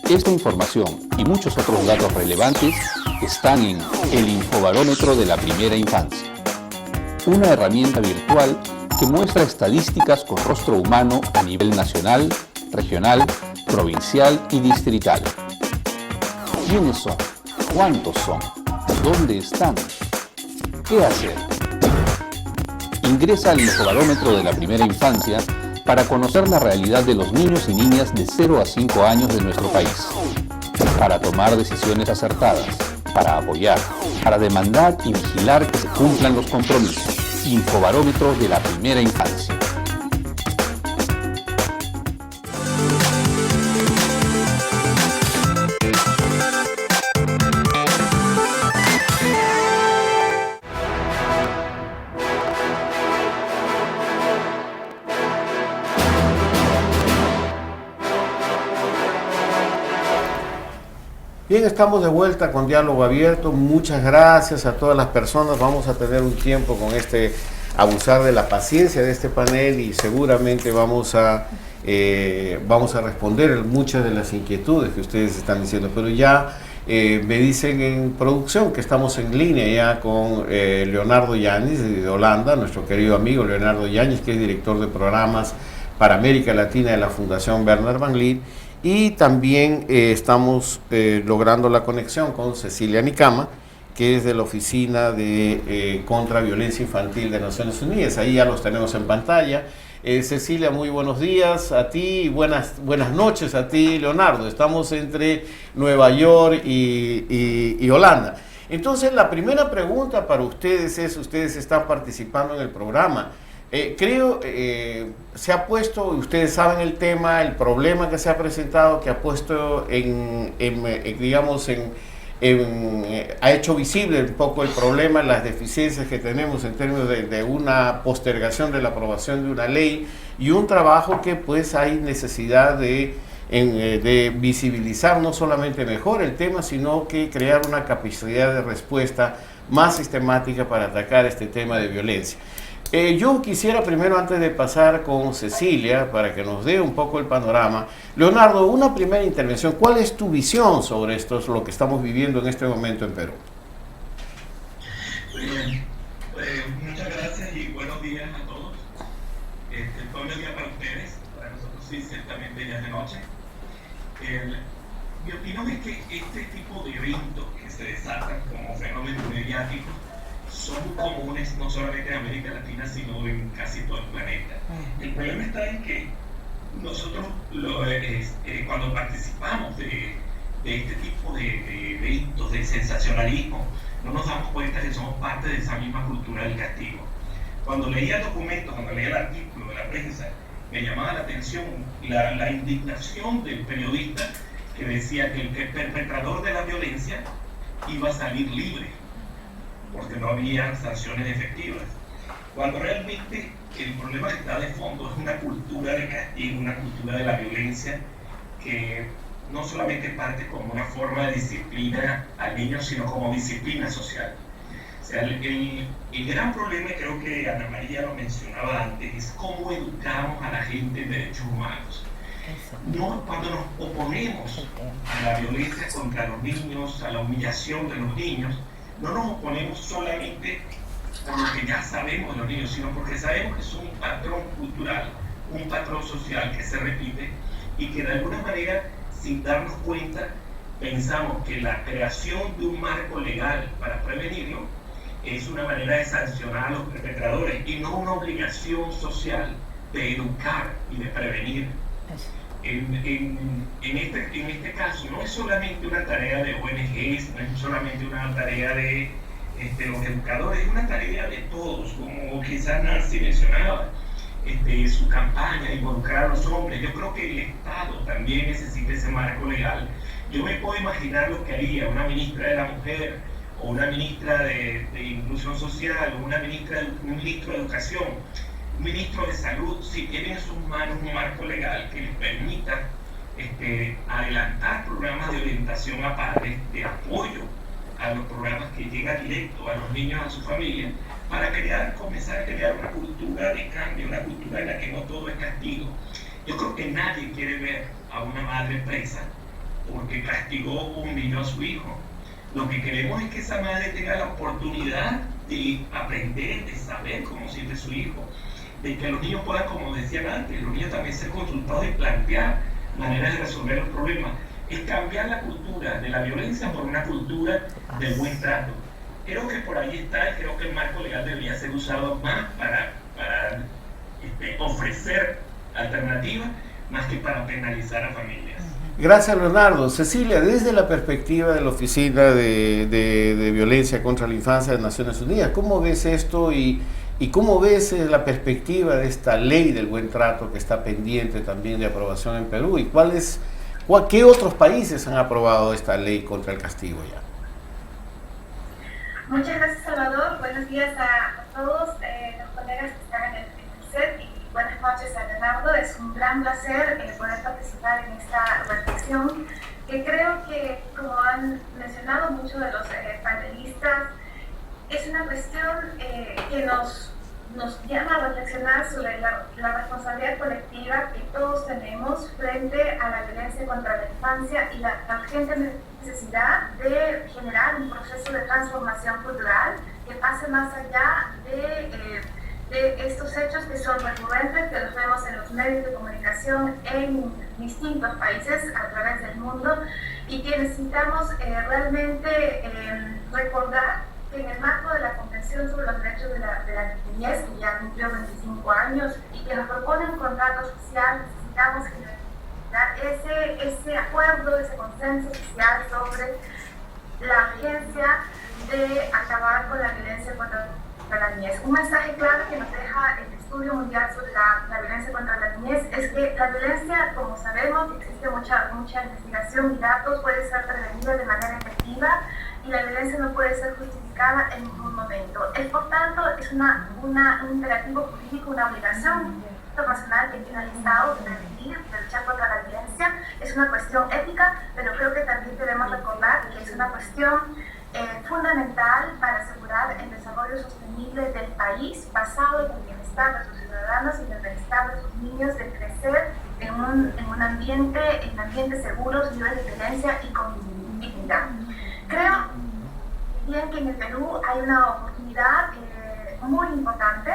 S14: Esta información y muchos otros datos relevantes están en el Infobarómetro de la Primera Infancia, una herramienta virtual que muestra estadísticas con rostro humano a nivel nacional, regional, provincial y distrital. ¿Quiénes son? ¿Cuántos son? ¿Dónde están? ¿Qué hacer? Ingresa al Infobarómetro de la Primera Infancia para conocer la realidad de los niños y niñas de 0 a 5 años de nuestro país, para tomar decisiones acertadas, para apoyar, para demandar y vigilar que se cumplan los compromisos. Infobarómetro de la Primera Infancia.
S4: Bien, estamos de vuelta con Diálogo Abierto. Muchas gracias a todas las personas. Vamos a tener un tiempo con abusar de la paciencia de este panel, y seguramente vamos a responder muchas de las inquietudes que ustedes están diciendo. Pero ya me dicen en producción que estamos en línea ya con Leonardo Yáñez de Holanda, nuestro querido amigo Leonardo Yáñez, que es director de programas para América Latina de la Fundación Bernard Van Leer. Y también estamos logrando la conexión con Cecilia Nicama, que es de la Oficina de Contra Violencia Infantil de Naciones Unidas. Ahí ya los tenemos en pantalla. Cecilia, muy buenos días a ti y buenas noches a ti, Leonardo. Estamos entre Nueva York y Holanda. Entonces, la primera pregunta para ustedes es: ustedes están participando en el programa. Creo se ha puesto, ustedes saben el tema, el problema que se ha presentado, que ha puesto ha hecho visible un poco el problema, las deficiencias que tenemos en términos de una postergación de la aprobación de una ley, y un trabajo que pues hay necesidad de visibilizar no solamente mejor el tema, sino que crear una capacidad de respuesta más sistemática para atacar este tema de violencia. Yo quisiera primero, antes de pasar con Cecilia, para que nos dé un poco el panorama, Leonardo, una primera intervención. ¿Cuál es tu visión sobre esto, lo que estamos viviendo en este momento en Perú?
S15: Muchas gracias y buenos días a todos. Buen día para ustedes, para nosotros sí, ciertamente ya es de noche. Mi opinión es que este tipo de eventos que se desatan como fenómenos mediáticos son comunes no solamente en América Latina, sino en casi todo el planeta. El problema está en que nosotros cuando participamos de este tipo de eventos, de sensacionalismo, no nos damos cuenta que somos parte de esa misma cultura del castigo. Cuando leía el documento, cuando leía el artículo de la prensa, me llamaba la atención la indignación del periodista que decía que el perpetrador de la violencia iba a salir libre porque no había sanciones efectivas, cuando realmente el problema que está de fondo es una cultura de castigo, una cultura de la violencia que no solamente parte como una forma de disciplina al niño, sino como disciplina social. O sea, el gran problema, creo que Ana María lo mencionaba antes, es cómo educamos a la gente en derechos humanos. No, cuando nos oponemos a la violencia contra los niños, a la humillación de los niños, no nos oponemos solamente por lo que ya sabemos de los niños, sino porque sabemos que es un patrón cultural, un patrón social que se repite y que de alguna manera, sin darnos cuenta, pensamos que la creación de un marco legal para prevenirlo es una manera de sancionar a los perpetradores y no una obligación social de educar y de prevenir. En este caso no es solamente una tarea de ONGs, no es solamente una tarea de los educadores, es una tarea de todos, como quizás Nancy mencionaba, su campaña de involucrar a los hombres. Yo creo que el Estado también necesita ese marco legal. Yo me puedo imaginar lo que haría una ministra de la Mujer, o una ministra de Inclusión Social, o un ministro de Educación, un ministro de Salud, si tienen en sus manos un marco legal que les permita adelantar programas de orientación a padres, de apoyo a los programas que llegan directo a los niños, a su familia, para comenzar a crear una cultura de cambio, una cultura en la que no todo es castigo. Yo creo que nadie quiere ver a una madre presa porque castigó un niño a su hijo. Lo que queremos es que esa madre tenga la oportunidad de aprender, de saber cómo siente su hijo, de que los niños puedan, como decían antes, los niños también ser consultados y plantear maneras de resolver los problemas. Es cambiar la cultura de la violencia por una cultura del buen trato. Creo que por ahí está, y creo que el marco legal debería ser usado más para ofrecer alternativas, más que para penalizar a familias.
S4: Gracias, Leonardo. Cecilia, desde la perspectiva de la Oficina de Violencia contra la Infancia de Naciones Unidas, ¿cómo ves esto y cómo ves la perspectiva de esta ley del buen trato que está pendiente también de aprobación en Perú? ¿Y qué otros países han aprobado esta ley contra el castigo ya?
S16: Muchas gracias, Salvador. Buenos días a todos los colegas que están en el set y buenas noches a Leonardo. Es un gran placer poder participar en esta reflexión que creo que, como han mencionado muchos de los panelistas, es una cuestión que nos llama a reflexionar sobre la responsabilidad colectiva que todos tenemos frente a la violencia contra la infancia y la urgente necesidad de generar un proceso de transformación cultural que pase más allá de estos hechos que son recurrentes, que los vemos en los medios de comunicación en distintos países a través del mundo y que necesitamos realmente recordar que en el marco de la Convención sobre los Derechos de la Niñez, que ya cumplió 25 años y que nos propone un contrato social, necesitamos generar ese acuerdo, ese consenso social sobre la urgencia de acabar con la violencia contra la niñez. Un mensaje claro que nos deja el Estudio Mundial sobre la Violencia contra la Niñez es que la violencia, como sabemos, existe mucha investigación y datos, puede ser prevenida de manera efectiva y la violencia no puede ser justificada en ningún momento. Por tanto, es un imperativo jurídico, una obligación internacional que tiene el Estado de prevenir, de luchar contra la violencia. Es una cuestión ética, pero creo que también debemos recordar que es una cuestión fundamental para asegurar el desarrollo sostenible del país basado en el bienestar de sus ciudadanos y en el bienestar de sus niños, de crecer en ambientes seguros, libres de violencia y con dignidad. Creo bien que en el Perú hay una oportunidad muy importante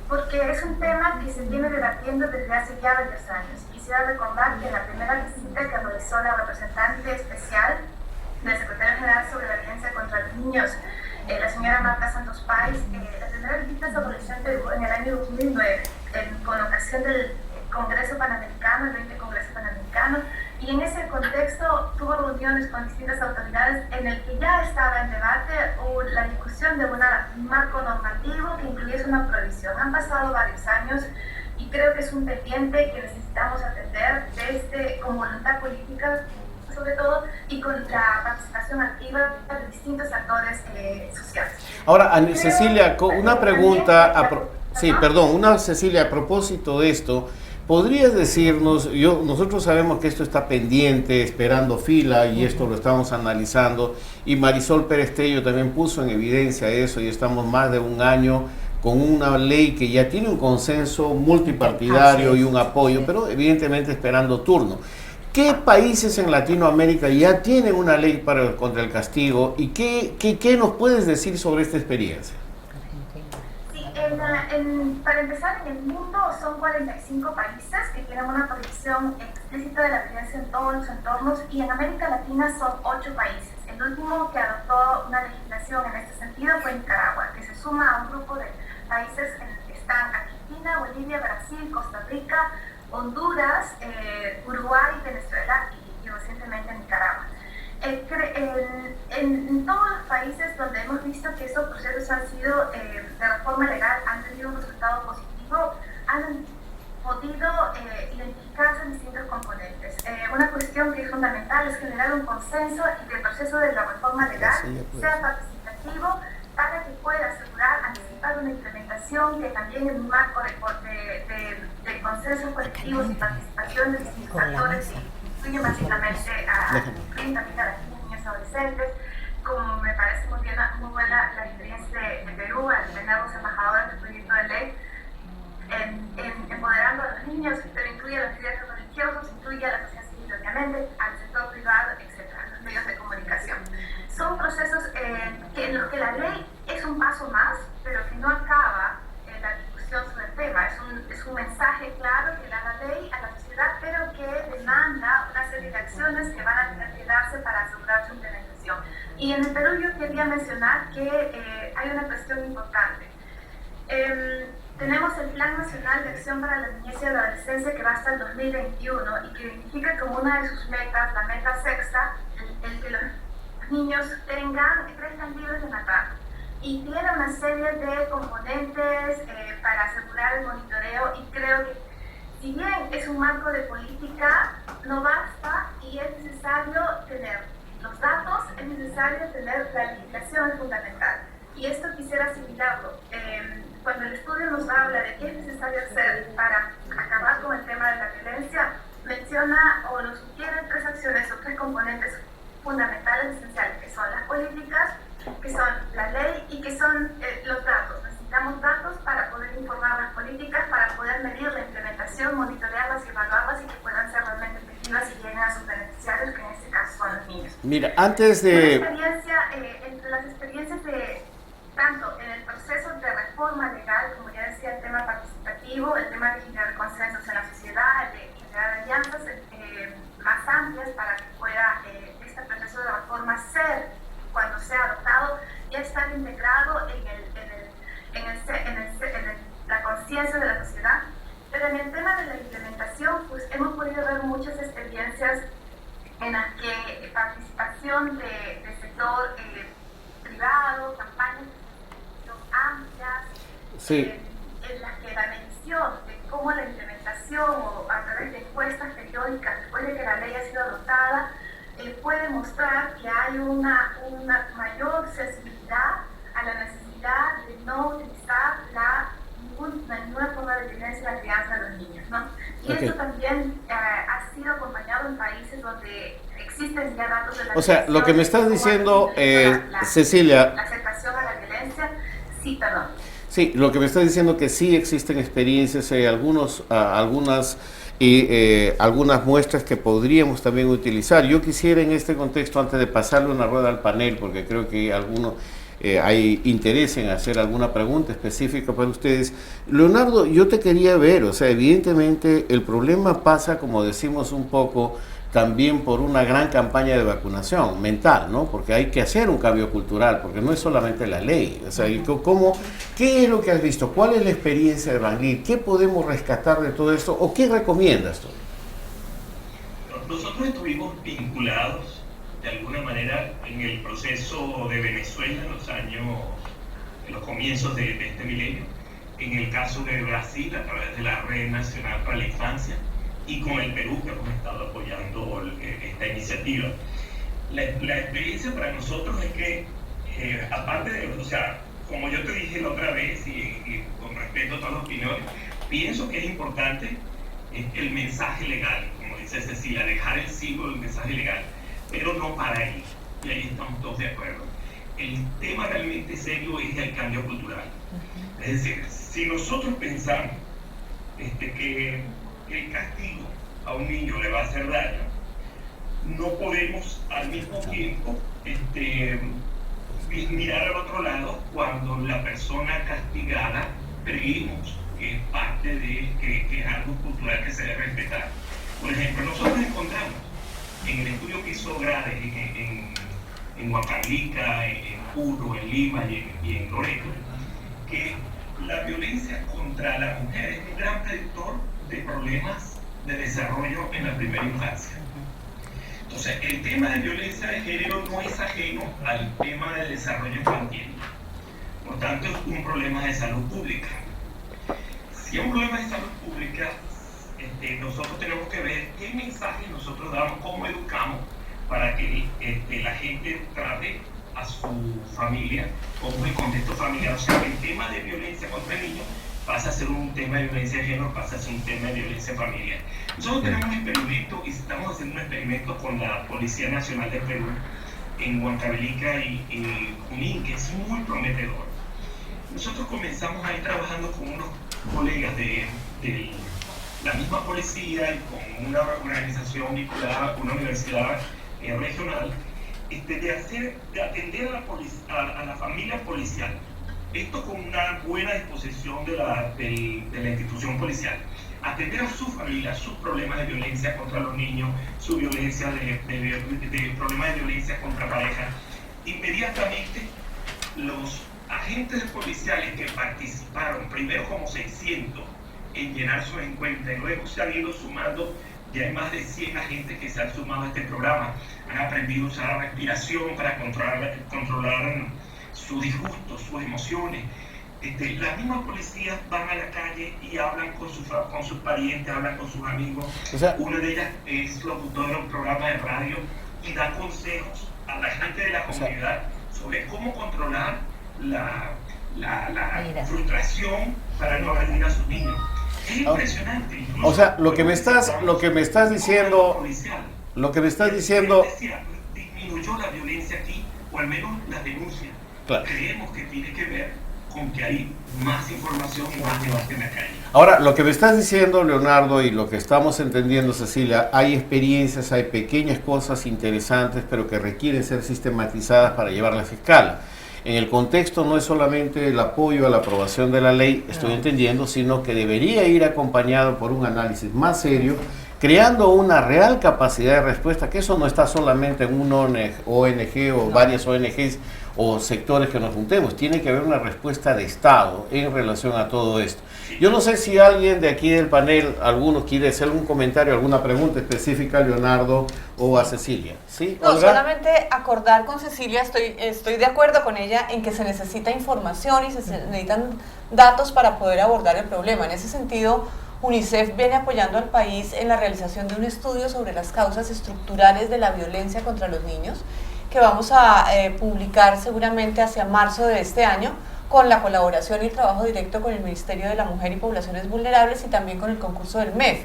S16: porque es un tema que se viene debatiendo desde hace ya varios años. Quisiera recordar que la primera visita que realizó la representante especial del Secretario General sobre la violencia contra los niños, la señora Marta Santos Páez, la primera visita se realizó en el año 2009 con ocasión del Congreso Panamericano, el 20 Congreso Panamericano, y en ese contexto tuvo reuniones con distintas autoridades en el que ya estaba en debate la discusión de un marco normativo que incluyese una prohibición. Han pasado varios años y creo que es un pendiente que necesitamos atender desde con voluntad política, sobre todo, y con la participación activa de distintos actores sociales.
S4: Ahora, Ana Cecilia, una pregunta, Cecilia, a propósito de esto, ¿podrías decirnos, nosotros sabemos que esto está pendiente, esperando fila, y esto lo estamos analizando, y Marisol Pérez Tello también puso en evidencia eso, y estamos más de un año con una ley que ya tiene un consenso multipartidario y un apoyo, pero evidentemente esperando turno. ¿Qué países en Latinoamérica ya tienen una ley contra el castigo, y qué nos puedes decir sobre esta experiencia?
S16: Para empezar, en el mundo son 45 países que tienen una prohibición explícita de la violencia en todos los entornos, y en América Latina son 8 países. El último que adoptó una legislación en este sentido fue Nicaragua, que se suma a un grupo de países en el que están Argentina, Bolivia, Brasil, Costa Rica, Honduras, Uruguay, Venezuela y recientemente Nicaragua. En todos los países donde hemos visto que esos procesos han sido de reforma legal, han tenido un resultado positivo, han podido identificarse distintos componentes. Una cuestión que es fundamental es generar un consenso y que el proceso de la reforma legal sea participativo para que pueda asegurar, anticipar una implementación que también en un marco de consensos colectivos y participación de distintos actores incluye básicamente también a las niñas y adolescentes, como me parece muy buena la experiencia de Perú al tener los embajadores del proyecto de ley empoderando a los niños, pero incluye a los líderes religiosos, incluye a la sociedad civil, obviamente, al sector privado, etc., los medios de comunicación. Son procesos en los que la ley es un paso más, pero que no acaba la discusión sobre el tema. Es un mensaje claro que da la ley a la sociedad, pero que demanda una serie de acciones que van a tener que darse para asegurar su implementación. Y en el Perú yo quería mencionar que hay una cuestión importante. Tenemos el Plan Nacional de Acción para la Niñez y la Adolescencia que va hasta el 2021 y que identifica como una de sus metas, la meta sexta, el que los niños crezcan libres de maltrato. Y tiene una serie de componentes para asegurar el monitoreo, y creo que si bien es un marco de política, no basta y es necesario tener los datos, es necesario tener la legislación fundamental. Y esto quisiera asimilarlo. Cuando el estudio nos habla de qué es necesario hacer para acabar con el tema de la violencia, menciona o nos sugiere 3 acciones o 3 componentes fundamentales, esenciales, que son las políticas, que son la ley y que son los datos. Necesitamos datos para poder informar las políticas, para poder medir la implementación, monitorearlas y evaluarlas y que puedan ser realmente efectivas y lleguen a sus beneficiarios, que en este caso son los niños.
S4: Mira, antes de...
S16: Entre las experiencias de tanto en el proceso de reforma legal, como ya decía, el tema participativo, el tema de generar consensos en la sociedad, de generar alianzas más amplias para que pueda este proceso de reforma ser, cuando sea adoptado, ya estar integrado en la conciencia de la sociedad. Pero en el tema de la implementación, pues hemos podido ver muchas experiencias en las que participación del sector privado, campañas amplias, en las que la medición de cómo la implementación o a través de encuestas periódicas después de que la ley ha sido adoptada puede mostrar que hay una mayor sensibilidad a la necesidad de no utilizar ninguna forma de violencia en la crianza de los niños, ¿no? Y esto también ha sido acompañado en países donde existe existen ya datos de la
S4: O sea, lo que me estás diciendo, Cecilia...
S16: La aceptación a la violencia, sí, perdón.
S4: Sí, lo que me está diciendo que sí existen experiencias, algunas muestras que podríamos también utilizar. Yo quisiera en este contexto, antes de pasarle una rueda al panel, porque creo que hay interés en hacer alguna pregunta específica para ustedes. Leonardo, yo te quería ver, o sea, evidentemente el problema pasa, como decimos un poco, también por una gran campaña de vacunación mental, ¿no? Porque hay que hacer un cambio cultural, porque no es solamente la ley. O sea, ¿qué es lo que has visto? ¿Cuál es la experiencia de Bangladesh? ¿Qué podemos rescatar de todo esto? ¿O qué recomiendas tú?
S15: Nosotros estuvimos vinculados de alguna manera en el proceso de Venezuela en los comienzos de este milenio, en el caso de Brasil a través de la Red Nacional para la Infancia, y con el Perú, que hemos estado apoyando esta iniciativa. La experiencia para nosotros es que, aparte de, o sea, como yo te dije la otra vez, y con respeto a todas las opiniones, pienso que es importante el mensaje legal, como dice Cecilia, dejar el siglo del mensaje legal, pero no para ahí, y ahí estamos todos de acuerdo. El tema realmente serio es el cambio cultural. Es decir, si nosotros pensamos que el castigo a un niño le va a hacer daño, no podemos al mismo tiempo mirar al otro lado cuando la persona castigada creemos que es parte de que es algo cultural que se debe respetar. Por ejemplo, nosotros encontramos en el estudio que hizo Grades en Huancavelica, en Puno, en Lima y en Loreto, que la violencia contra la mujer es un gran predictor de problemas de desarrollo en la primera infancia. Entonces, el tema de violencia de género no es ajeno al tema del desarrollo infantil. Por tanto, es un problema de salud pública. Si es un problema de salud pública, nosotros tenemos que ver qué mensaje nosotros damos, cómo educamos para que la gente trate a su familia como el contexto familiar. O sea, que el tema de violencia contra el niño pasa a ser un tema de violencia de género, pasa a ser un tema de violencia familiar. Nosotros tenemos un experimento y estamos haciendo un experimento con la Policía Nacional de Perú en Huancavelica y Junín, que es muy prometedor. Nosotros comenzamos ahí trabajando con unos colegas de la misma policía y con una organización vinculada con una universidad regional, de atender a la familia policial. Esto con una buena disposición de la institución policial. Atender a su familia, sus problemas de violencia contra los niños, su violencia de problemas de violencia contra pareja. Inmediatamente los agentes policiales que participaron, primero como 600 en llenar sus encuestas, y luego se han ido sumando, ya hay más de 100 agentes que se han sumado a este programa, han aprendido a usar la respiración para controlar su disgusto, sus emociones. Las mismas policías van a la calle y hablan con sus parientes, hablan con sus amigos. O sea, una de ellas es locutora de un programa de radio y da consejos a la gente de la comunidad sobre cómo controlar la frustración para no agredir a sus niños. Es impresionante.
S4: O sea, lo que me estás diciendo,
S15: disminuyó la violencia aquí, o al menos las denuncias. Claro. Creemos que tiene que ver con que hay más información y más debate en la calle.
S4: Ahora, lo que me estás diciendo, Leonardo, y lo que estamos entendiendo, Cecilia, hay experiencias, hay pequeñas cosas interesantes, pero que requieren ser sistematizadas para llevarlas a escala. En el contexto no es solamente el apoyo a la aprobación de la ley, estoy entendiendo, sino que debería ir acompañado por un análisis más serio, creando una real capacidad de respuesta, que eso no está solamente en una ONG o varias ONGs o sectores que nos juntemos, tiene que haber una respuesta de Estado en relación a todo esto. Yo no sé si alguien de aquí del panel, alguno quiere hacer algún comentario, alguna pregunta específica a Leonardo o a Cecilia. ¿Sí?
S11: No,
S4: ¿Olga?
S11: solamente acordar con Cecilia, estoy de acuerdo con ella en que se necesita información y se necesitan datos para poder abordar el problema. En ese sentido, UNICEF viene apoyando al país en la realización de un estudio sobre las causas estructurales de la violencia contra los niños, que vamos a publicar seguramente hacia marzo de este año, con la colaboración y el trabajo directo con el Ministerio de la Mujer y Poblaciones Vulnerables y también con el concurso del MEF.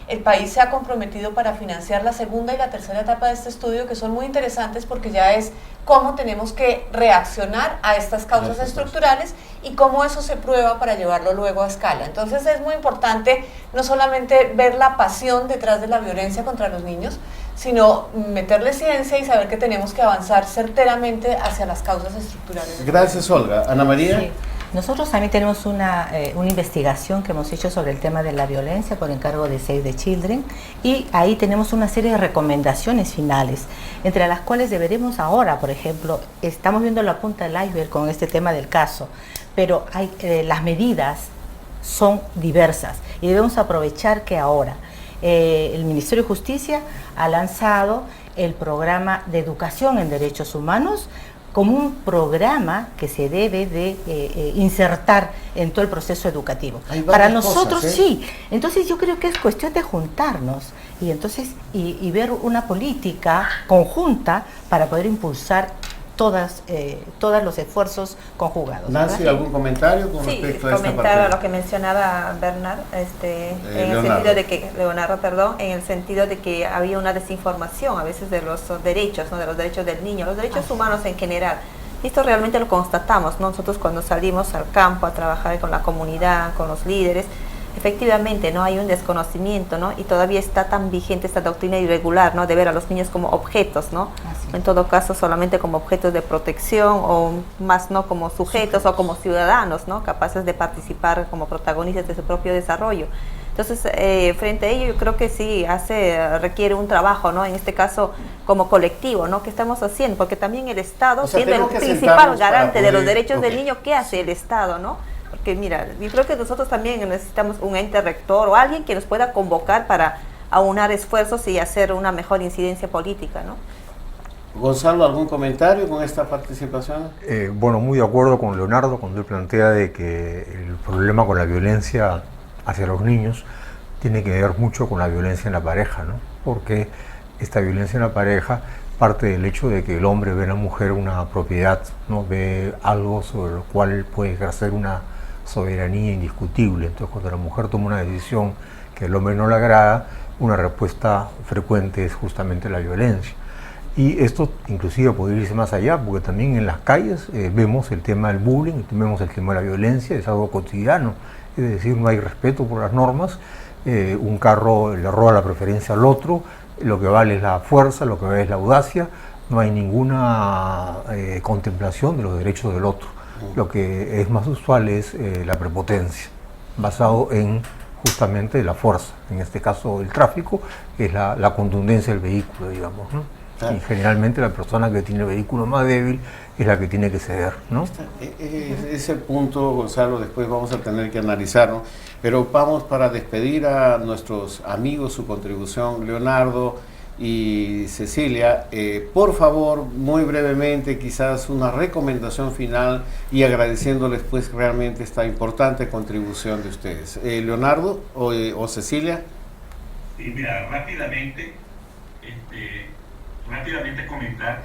S11: el país se ha comprometido para financiar la segunda y la tercera etapa de este estudio, que son muy interesantes porque ya es cómo tenemos que reaccionar a estas causas estructurales y cómo eso se prueba para llevarlo luego a escala. Entonces es muy importante no solamente ver la pasión detrás de la violencia contra los niños, sino meterle ciencia y saber que tenemos que avanzar certeramente hacia las causas estructurales.
S4: Gracias, Olga. Ana María.
S12: Sí. Nosotros también tenemos una investigación que hemos hecho sobre el tema de la violencia por encargo de Save the Children, y ahí tenemos una serie de recomendaciones finales, entre las cuales deberemos ahora, por ejemplo, estamos viendo la punta del iceberg con este tema del caso, pero las medidas son diversas y debemos aprovechar que ahora el Ministerio de Justicia ha lanzado el programa de educación en derechos humanos como un programa que se debe de insertar en todo el proceso educativo. Para nosotros sí. Entonces yo creo que es cuestión de juntarnos y entonces y ver una política conjunta para poder impulsar todos los esfuerzos conjugados.
S4: Nancy, ¿algún comentario con respecto a esta parte?
S13: Comentar a lo que mencionaba Bernard, en el sentido de que, Leonardo, perdón, en el sentido de que había una desinformación a veces de los derechos, ¿no? De los derechos del niño, los derechos humanos en general. Y esto realmente lo constatamos, ¿no? Nosotros cuando salimos al campo a trabajar con la comunidad, con los líderes, efectivamente no hay un desconocimiento, ¿no? Y todavía está tan vigente esta doctrina irregular, ¿no? De ver a los niños como objetos, ¿no? En todo caso solamente como objetos de protección o más no como sujetos o como ciudadanos, ¿no? Capaces de participar como protagonistas de su propio desarrollo. Entonces, frente a ello yo creo que sí requiere un trabajo, ¿no? En este caso como colectivo, ¿no? ¿Qué estamos haciendo? Porque también el Estado, siendo el principal garante de los derechos del niño, ¿qué hace el Estado, no? Porque mira, yo creo que nosotros también necesitamos un ente rector o alguien que nos pueda convocar para aunar esfuerzos y hacer una mejor incidencia política, ¿no?
S4: Gonzalo, ¿algún comentario con esta participación?
S10: Bueno, muy de acuerdo con Leonardo cuando él plantea de que el problema con la violencia hacia los niños tiene que ver mucho con la violencia en la pareja, ¿no? Porque esta violencia en la pareja parte del hecho de que el hombre ve a la mujer una propiedad, ¿no? Ve algo sobre lo cual puede ejercer una soberanía indiscutible. Entonces cuando la mujer toma una decisión que al hombre no le agrada, una respuesta frecuente es justamente la violencia. Y esto inclusive podría irse más allá, porque también en las calles vemos el tema del bullying, vemos el tema de la violencia, es algo cotidiano, es decir, no hay respeto por las normas, un carro le roba la preferencia al otro, lo que vale es la fuerza, lo que vale es la audacia, no hay ninguna contemplación de los derechos del otro. Lo que es más usual es la prepotencia, basado en justamente la fuerza, en este caso el tráfico, que es la contundencia del vehículo, digamos, ¿no? Y generalmente la persona que tiene el vehículo más débil es la que tiene que ceder, ¿no?
S4: Ese punto, Gonzalo, después vamos a tener que analizarlo, pero vamos para despedir a nuestros amigos su contribución, Leonardo y Cecilia. Por favor, muy brevemente, quizás una recomendación final y agradeciéndoles pues realmente esta importante contribución de ustedes. Leonardo o Cecilia.
S15: Sí, mira, rápidamente comentar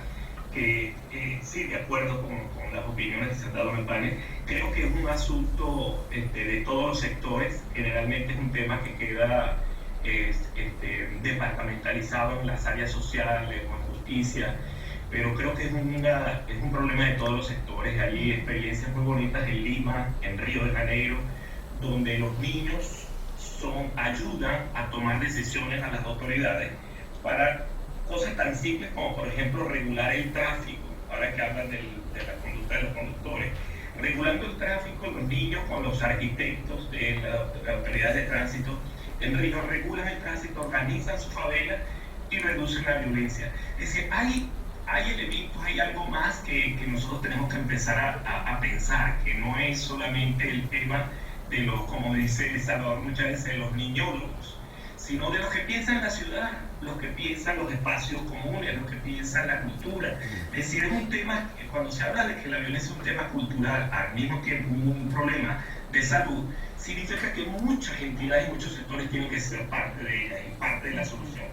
S15: que sí, de acuerdo con las opiniones que se han dado en el panel, creo que es un asunto de todos los sectores. Generalmente es un tema que queda departamentalizado en las áreas sociales o en justicia, pero creo que es un problema de todos los sectores. Hay experiencias muy bonitas en Lima, en Río de Janeiro, donde los niños ayudan a tomar decisiones a las autoridades para cosas tan simples como, por ejemplo, regular el tráfico. Ahora que hablan de la conducta de los conductores, regulando el tráfico, los niños con los arquitectos de las autoridades de tránsito en Río regulan el tránsito, organizan su favela y reducen la violencia. Es decir, hay elementos, hay algo más que nosotros tenemos que empezar a pensar, que no es solamente el tema de los, como dice Salvador muchas veces, de los niñólogos, sino de los que piensan la ciudad, los que piensan los espacios comunes, los que piensan la cultura. Es decir, es un tema, cuando se habla de que la violencia es un tema cultural, al mismo tiempo un problema de salud, significa que muchas entidades y muchos sectores tienen que ser parte de ella y parte de la solución.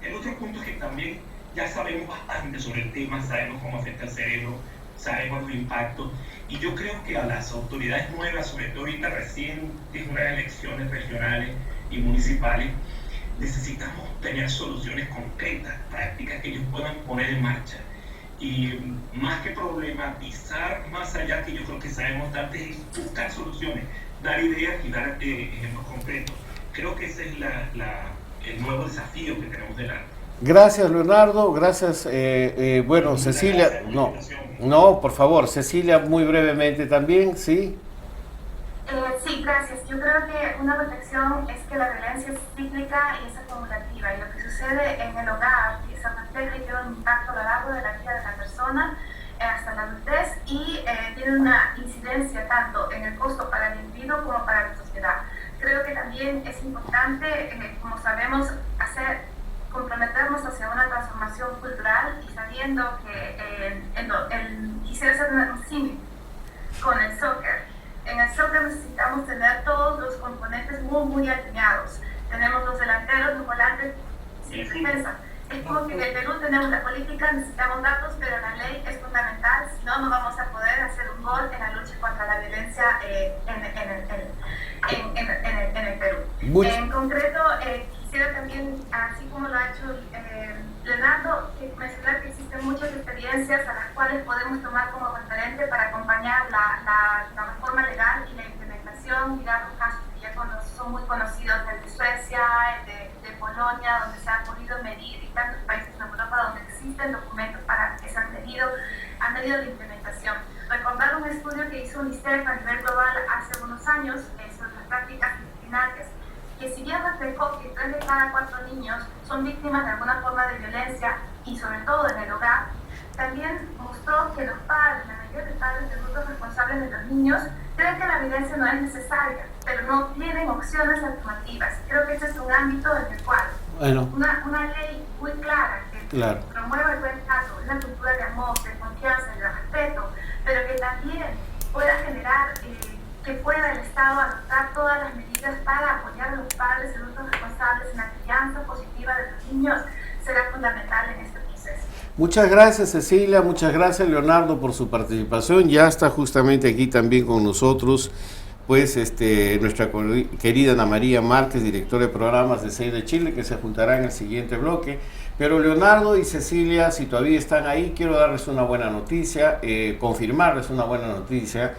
S15: El otro punto es que también ya sabemos bastante sobre el tema, sabemos cómo afecta el cerebro, sabemos los impactos, y yo creo que a las autoridades nuevas, sobre todo ahorita recientes unas elecciones regionales y municipales, necesitamos tener soluciones concretas, prácticas que ellos puedan poner en marcha. Y más que problematizar más allá, que yo creo que sabemos dar, es buscar soluciones, dar ideas y dar ejemplos concretos. Creo que ese es el nuevo desafío que tenemos delante.
S4: Gracias, Leonardo. Gracias. Bueno, Cecilia, no, por favor, Cecilia, muy brevemente también, ¿sí?
S16: Sí, gracias. Yo creo que una reflexión es que la violencia es cíclica y es acumulativa, y lo que sucede en el hogar se refleja y tiene un impacto a lo largo de la vida de la persona hasta la adultez, y tiene una incidencia tanto en el costo para el individuo como para la sociedad. Creo que también es importante, como sabemos, comprometernos hacia una transformación cultural, y sabiendo que quisiera hacer un símil con el soccer. En el soccer necesitamos tener todos los componentes muy alineados. Tenemos los delanteros, los volantes y defensa. Es como que en el Perú tenemos la política, necesitamos datos, pero la ley es fundamental, si no, no vamos a poder hacer un gol en la lucha contra la violencia en el Perú. En concreto, quisiera también, así como lo ha hecho Leonardo, mencionar que existen muchas experiencias a las cuales podemos tomar como referente para acompañar la reforma legal y la implementación. Miramos casos que ya son muy conocidos, el de Suecia, el de Polonia, donde se ha podido medir, y tantos países en Europa donde existen documentos para que se han medido la implementación. Recordar un estudio que hizo UNICEF a nivel global hace unos años sobre las prácticas disciplinarias, que si bien reflejó que 3 de cada 4 niños son víctimas de alguna forma de violencia, y sobre todo en el hogar, también mostró que los padres, la mayoría de padres y adultos responsables de los niños, creen que la violencia no es necesaria, pero no tienen opciones alternativas. Creo que este es un ámbito en el cual una ley muy clara que promueva el buen trato, una cultura de amor, de confianza y de respeto, pero que también pueda generar que pueda el Estado adoptar todas las medidas para apoyar a los padres y adultos responsables en la crianza positiva de los niños, será fundamental en este proceso.
S4: Muchas gracias, Cecilia, muchas gracias, Leonardo, por su participación. Ya está justamente aquí también con nosotros pues nuestra querida Ana María Márquez, directora de programas de Save the Children, que se juntará en el siguiente bloque. Pero Leonardo y Cecilia, si todavía están ahí, quiero darles una buena noticia, confirmarles una buena noticia.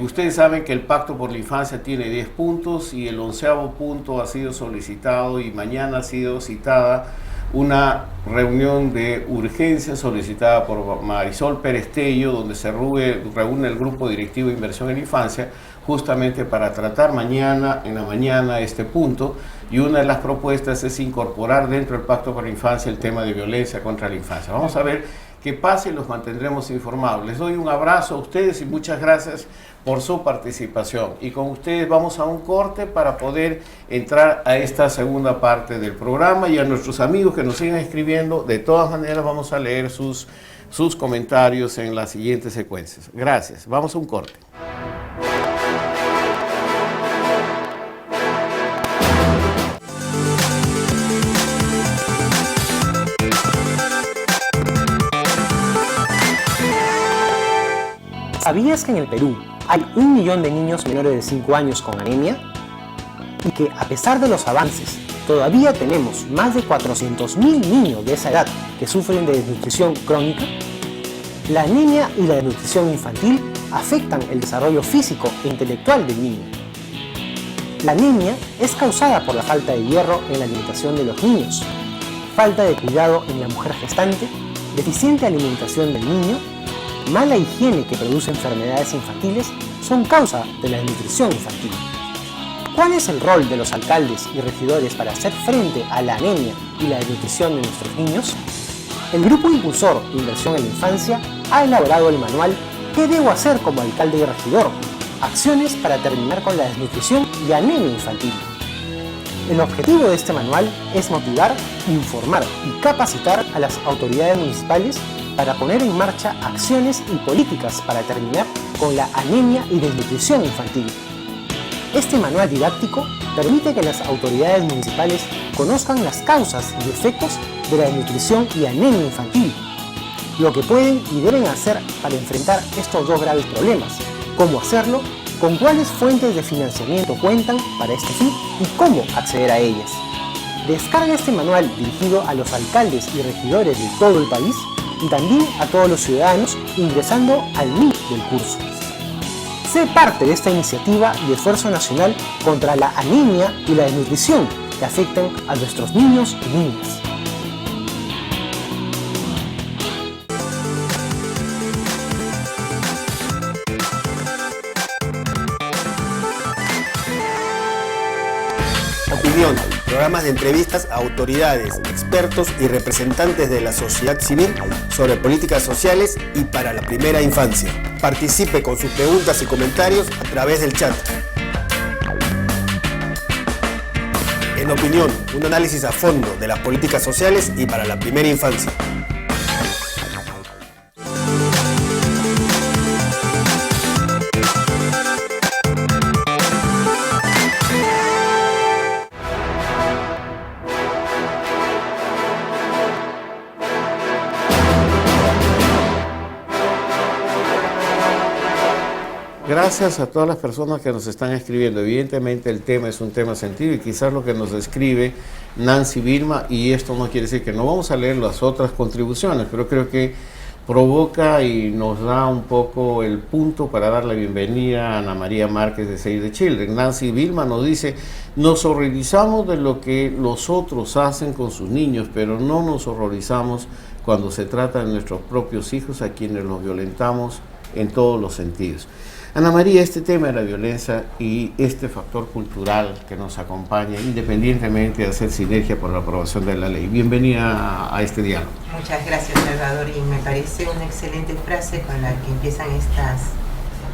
S4: Ustedes saben que el Pacto por la Infancia tiene 10 puntos y el 11º punto ha sido solicitado, y mañana ha sido citada una reunión de urgencia solicitada por Marisol Perestello, donde se reúne el Grupo Directivo de Inversión en la Infancia, justamente para tratar en la mañana este punto, y una de las propuestas es incorporar dentro del Pacto por la Infancia el tema de violencia contra la infancia. Vamos a ver qué pasa y los mantendremos informados. Les doy un abrazo a ustedes y muchas gracias por su participación. Y con ustedes vamos a un corte para poder entrar a esta segunda parte del programa, y a nuestros amigos que nos siguen escribiendo, de todas maneras vamos a leer sus comentarios en las siguientes secuencias. Gracias. Vamos a un corte.
S17: ¿Sabías que en el Perú hay 1 millón de niños menores de 5 años con anemia? Y que a pesar de los avances, todavía tenemos más de 400.000 niños de esa edad que sufren de desnutrición crónica. La anemia y la desnutrición infantil afectan el desarrollo físico e intelectual del niño. La anemia es causada por la falta de hierro en la alimentación de los niños, falta de cuidado en la mujer gestante, deficiente alimentación del niño, mala higiene que produce enfermedades infantiles son causa de la desnutrición infantil. ¿Cuál es el rol de los alcaldes y regidores para hacer frente a la anemia y la desnutrición de nuestros niños? El Grupo Impulsor de Inversión en la Infancia ha elaborado el manual ¿Qué debo hacer como alcalde y regidor? Acciones para terminar con la desnutrición y anemia infantil. El objetivo de este manual es motivar, informar y capacitar a las autoridades municipales para poner en marcha acciones y políticas para terminar con la anemia y desnutrición infantil. Este manual didáctico permite que las autoridades municipales conozcan las causas y efectos de la desnutrición y anemia infantil, lo que pueden y deben hacer para enfrentar estos 2 graves problemas, cómo hacerlo, con cuáles fuentes de financiamiento cuentan para este fin y cómo acceder a ellas. Descarga este manual dirigido a los alcaldes y regidores de todo el país y también a todos los ciudadanos ingresando al link del curso. Sé parte de esta iniciativa de esfuerzo nacional contra la anemia y la desnutrición que afectan a nuestros niños y niñas.
S18: Opinión, programas de entrevistas a autoridades, expertos y representantes de la sociedad civil sobre políticas sociales y para la primera infancia. Participe con sus preguntas y comentarios a través del chat. En Opinión, un análisis a fondo de las políticas sociales y para la primera infancia.
S4: Gracias a todas las personas que nos están escribiendo. Evidentemente el tema es un tema sentido y quizás lo que nos escribe Nancy Vilma, y esto no quiere decir que no vamos a leer las otras contribuciones, pero creo que provoca y nos da un poco el punto para dar la bienvenida a Ana María Márquez de Save the Children. Nancy Vilma nos dice: nos horrorizamos de lo que los otros hacen con sus niños, pero no nos horrorizamos cuando se trata de nuestros propios hijos, a quienes los violentamos en todos los sentidos. Ana María, este tema de la violencia y este factor cultural que nos acompaña, independientemente de hacer sinergia por la aprobación de la ley. Bienvenida a este diálogo.
S19: Muchas gracias, Salvador, y me parece una excelente frase con la que empiezan estas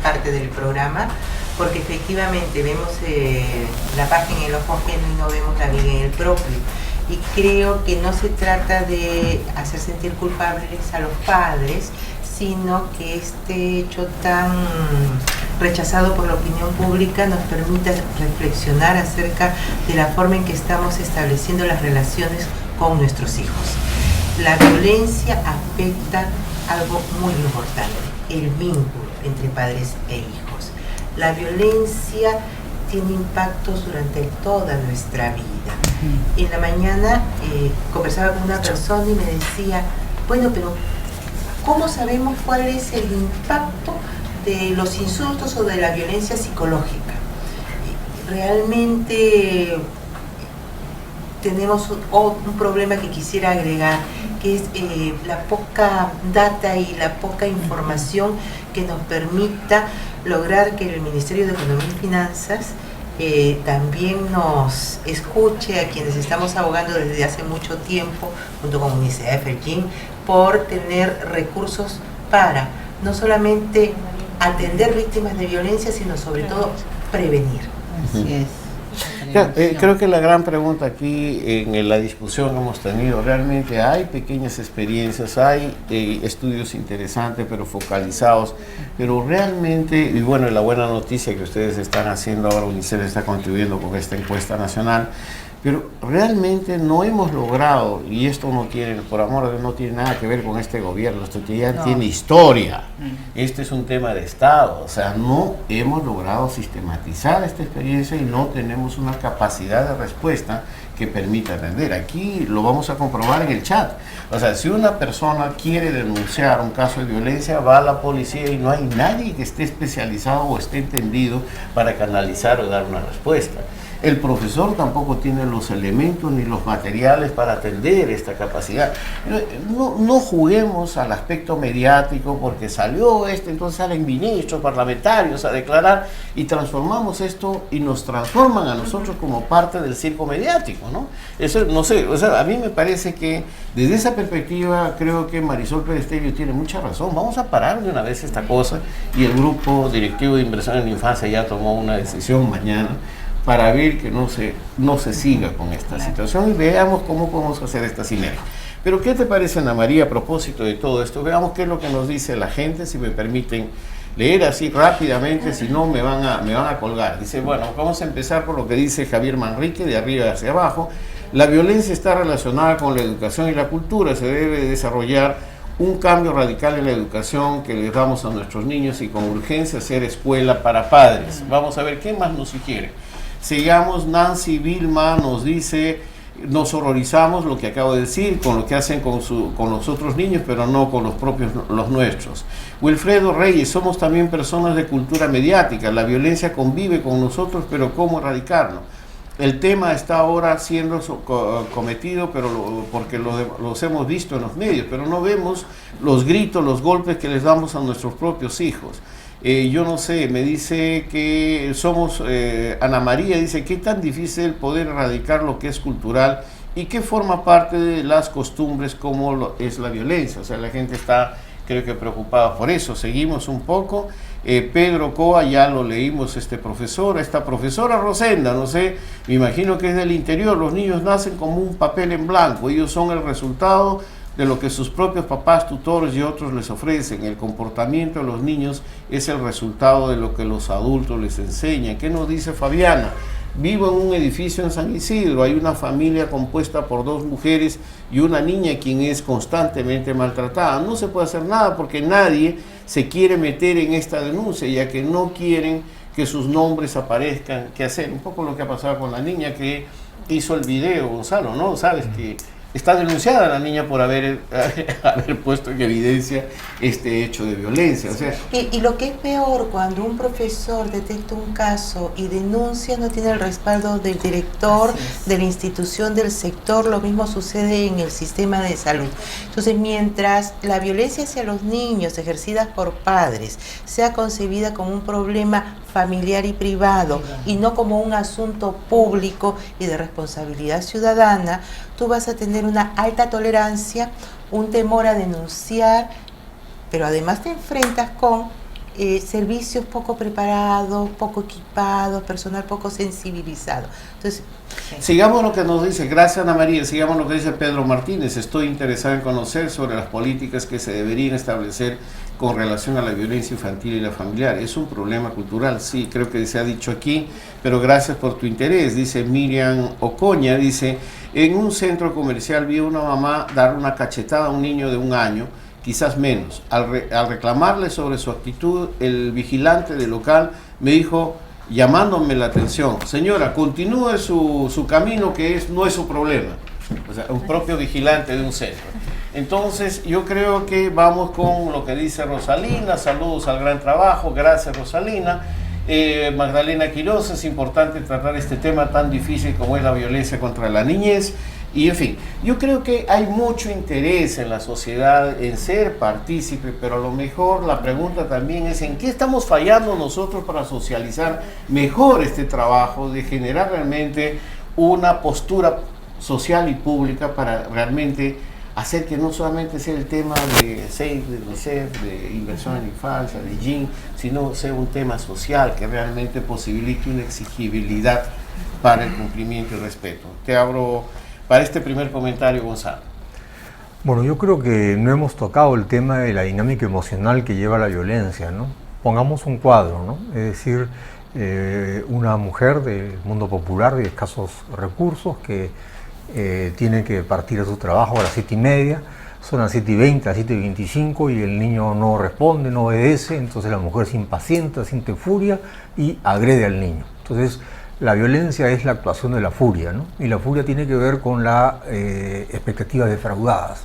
S19: partes del programa, porque efectivamente vemos la página en el ojo ajeno y no vemos la viga en el propio. Y creo que no se trata de hacer sentir culpables a los padres, sino que este hecho tan rechazado por la opinión pública nos permita reflexionar acerca de la forma en que estamos estableciendo las relaciones con nuestros hijos. La violencia afecta algo muy importante, el vínculo entre padres e hijos. La violencia tiene impactos durante toda nuestra vida. En la mañana conversaba con una persona y me decía, bueno, pero ¿cómo sabemos cuál es el impacto de los insultos o de la violencia psicológica? Realmente tenemos un problema que quisiera agregar, que es la poca data y la poca información que nos permita lograr que el Ministerio de Economía y Finanzas también nos escuche a quienes estamos abogando desde hace mucho tiempo, junto con UNICEF, el GIN, por tener recursos para no solamente atender víctimas de violencia, sino sobre todo prevenir.
S12: Así es.
S4: Creo que la gran pregunta aquí en la discusión que hemos tenido, realmente hay pequeñas experiencias, hay estudios interesantes pero focalizados, pero realmente, y bueno, la buena noticia que ustedes están haciendo ahora, UNICEF está contribuyendo con esta encuesta nacional, pero realmente no hemos logrado, y esto no tiene, por amor de Dios, no tiene nada que ver con este gobierno, esto ya tiene historia, este es un tema de Estado, o sea, no hemos logrado sistematizar esta experiencia y no tenemos una capacidad de respuesta que permita atender. Aquí lo vamos a comprobar en el chat, o sea, si una persona quiere denunciar un caso de violencia, va a la policía y no hay nadie que esté especializado o esté entendido para canalizar o dar una respuesta. El profesor tampoco tiene los elementos ni los materiales para atender esta capacidad. No juguemos al aspecto mediático porque salió entonces salen ministros, parlamentarios a declarar y transformamos esto y nos transforman a nosotros como parte del circo mediático, ¿no? Eso, no sé, o sea, a mí me parece que desde esa perspectiva creo que Marisol Perestello tiene mucha razón. Vamos a parar de una vez esta cosa y el grupo directivo de inversión en la infancia ya tomó una decisión mañana para ver que no se siga con esta situación y veamos cómo podemos hacer esta sinergia. Pero ¿qué te parece, Ana María, a propósito de todo esto? Veamos qué es lo que nos dice la gente, si me permiten leer así rápidamente, si no me van a colgar. Dice, bueno, vamos a empezar por lo que dice Javier Manrique, de arriba hacia abajo. La violencia está relacionada con la educación y la cultura, se debe desarrollar un cambio radical en la educación que les damos a nuestros niños y con urgencia hacer escuela para padres. Vamos a ver qué más nos sugiere. Sigamos, Nancy Vilma nos dice, nos horrorizamos, lo que acabo de decir, con lo que hacen con los otros niños, pero no con los nuestros. Wilfredo Reyes, somos también personas de cultura mediática, la violencia convive con nosotros, pero ¿cómo erradicarlo? El tema está ahora siendo cometido, pero porque los hemos visto en los medios, pero no vemos los gritos, los golpes que les damos a nuestros propios hijos. Yo no sé, me dice que somos, Ana María dice, ¿qué tan difícil poder erradicar lo que es cultural y que forma parte de las costumbres como es la violencia? O sea, la gente está, creo que preocupada por eso. Seguimos un poco. Pedro Coa, ya lo leímos, esta profesora Rosenda, no sé, me imagino que es del interior. Los niños nacen como un papel en blanco, ellos son el resultado de lo que sus propios papás, tutores y otros les ofrecen. El comportamiento de los niños es el resultado de lo que los adultos les enseñan. ¿Qué nos dice Fabiana? Vivo en un edificio en San Isidro, hay una familia compuesta por 2 mujeres y una niña quien es constantemente maltratada. No se puede hacer nada porque nadie se quiere meter en esta denuncia, ya que no quieren que sus nombres aparezcan. ¿Qué hacer? Un poco lo que ha pasado con la niña que hizo el video, Gonzalo, ¿no? Sabes que está denunciada la niña por haber puesto en evidencia este hecho de violencia. O sea,
S19: y lo que es peor, cuando un profesor detecta un caso y denuncia, no tiene el respaldo del director, de la institución, del sector. Lo mismo sucede en el sistema de salud. Entonces, mientras la violencia hacia los niños ejercida por padres sea concebida como un problema familiar y privado y no como un asunto público y de responsabilidad ciudadana, tú vas a tener una alta tolerancia, un temor a denunciar, pero además te enfrentas con servicios poco preparados, poco equipados, personal poco sensibilizado. Entonces,
S4: sigamos lo que nos dice, gracias Ana María, sigamos lo que dice Pedro Martínez. Estoy interesado en conocer sobre las políticas que se deberían establecer con relación a la violencia infantil y la familiar. Es un problema cultural, sí, creo que se ha dicho aquí, pero gracias por tu interés. Dice Miriam Ocoña, dice, en un centro comercial vi a una mamá dar una cachetada a un niño de 1 año, quizás menos. Al reclamarle sobre su actitud, el vigilante del local me dijo, llamándome la atención, señora, continúe su camino, que no es su problema. O sea, un propio vigilante de un centro. Entonces, yo creo que vamos con lo que dice Rosalina. Saludos al gran trabajo, gracias Rosalina. Magdalena Quiroz, es importante tratar este tema tan difícil como es la violencia contra la niñez. Y en fin, yo creo que hay mucho interés en la sociedad en ser partícipe, pero a lo mejor la pregunta también es en qué estamos fallando nosotros para socializar mejor este trabajo, de generar realmente una postura social y pública para realmente hacer que no solamente sea el tema de SAFE, de UNICEF, de inversión en infancia, de GIN, sino sea un tema social que realmente posibilite una exigibilidad para el cumplimiento y respeto. Te abro para este primer comentario, Gonzalo.
S10: Bueno, yo creo que no hemos tocado el tema de la dinámica emocional que lleva a la violencia, ¿no? Pongamos un cuadro, ¿no? Es decir, una mujer del mundo popular de escasos recursos que tiene que partir a su trabajo a las 7:30, son las 7:20, a las 7:25 y el niño no responde, no obedece, entonces la mujer se impacienta, siente furia y agrede al niño. Entonces, la violencia es la actuación de la furia, ¿no? Y la furia tiene que ver con las expectativas defraudadas.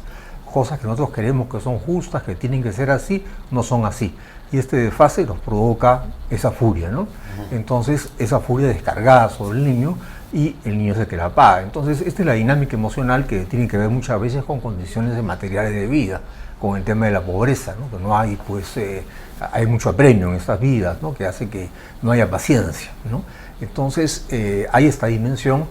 S10: Cosas que nosotros queremos que son justas, que tienen que ser así, no son así. Y este desfase nos provoca esa furia, ¿no? Entonces, esa furia descargada sobre el niño y el niño es el que la paga. Entonces, esta es la dinámica emocional que tiene que ver muchas veces con condiciones materiales de vida, con el tema de la pobreza, ¿no? Que no hay, pues, hay mucho apremio en estas vidas, ¿no? Que hace que no haya paciencia, ¿no? Entonces, hay esta dimensión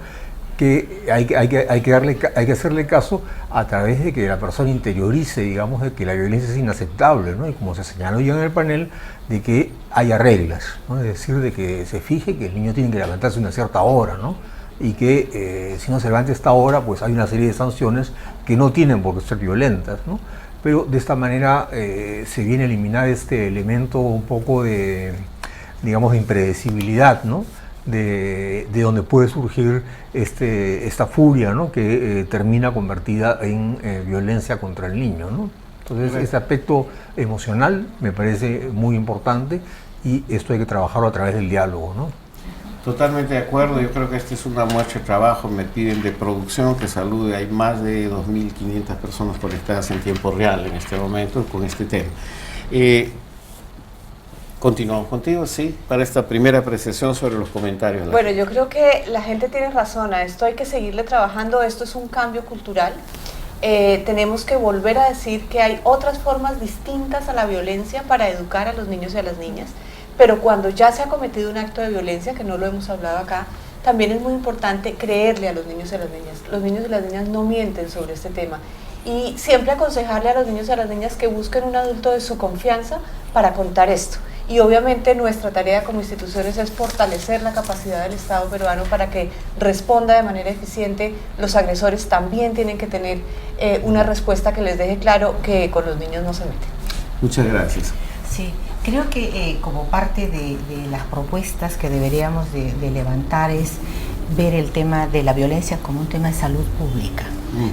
S10: que hay que hacerle caso a través de que la persona interiorice, digamos, de que la violencia es inaceptable, ¿no? Y como se señaló ya en el panel, de que haya reglas, ¿no? Es decir, de que se fije que el niño tiene que levantarse a una cierta hora, ¿no? Y que si no se levanta a esta hora, pues hay una serie de sanciones que no tienen por qué ser violentas, ¿no? Pero de esta manera se viene a eliminar este elemento un poco de, digamos, de impredecibilidad, ¿no? De donde puede surgir esta furia, ¿no? Que termina convertida en violencia contra el niño, ¿no? Entonces, ese aspecto emocional me parece muy importante y esto hay que trabajarlo a través del diálogo, ¿no?
S4: Totalmente de acuerdo, yo creo que esta es una muestra de trabajo. Me piden de producción que salude, hay más de 2.500 personas conectadas en tiempo real en este momento con este tema. Continuamos contigo, sí, para esta primera apreciación sobre los comentarios.
S11: Bueno, yo creo que la gente tiene razón, a esto hay que seguirle trabajando, esto es un cambio cultural. Tenemos que volver a decir que hay otras formas distintas a la violencia para educar a los niños y a las niñas, pero cuando ya se ha cometido un acto de violencia, que no lo hemos hablado acá, también es muy importante creerle a los niños y a las niñas. Los niños y las niñas no mienten sobre este tema. Y siempre aconsejarle a los niños y a las niñas que busquen un adulto de su confianza para contar esto. Y obviamente nuestra tarea como instituciones es fortalecer la capacidad del Estado peruano para que responda de manera eficiente. Los agresores también tienen que tener una respuesta que les deje claro que con los niños no se meten.
S4: Muchas gracias.
S12: Sí, creo que como parte de las propuestas que deberíamos de levantar es ver el tema de la violencia como un tema de salud pública.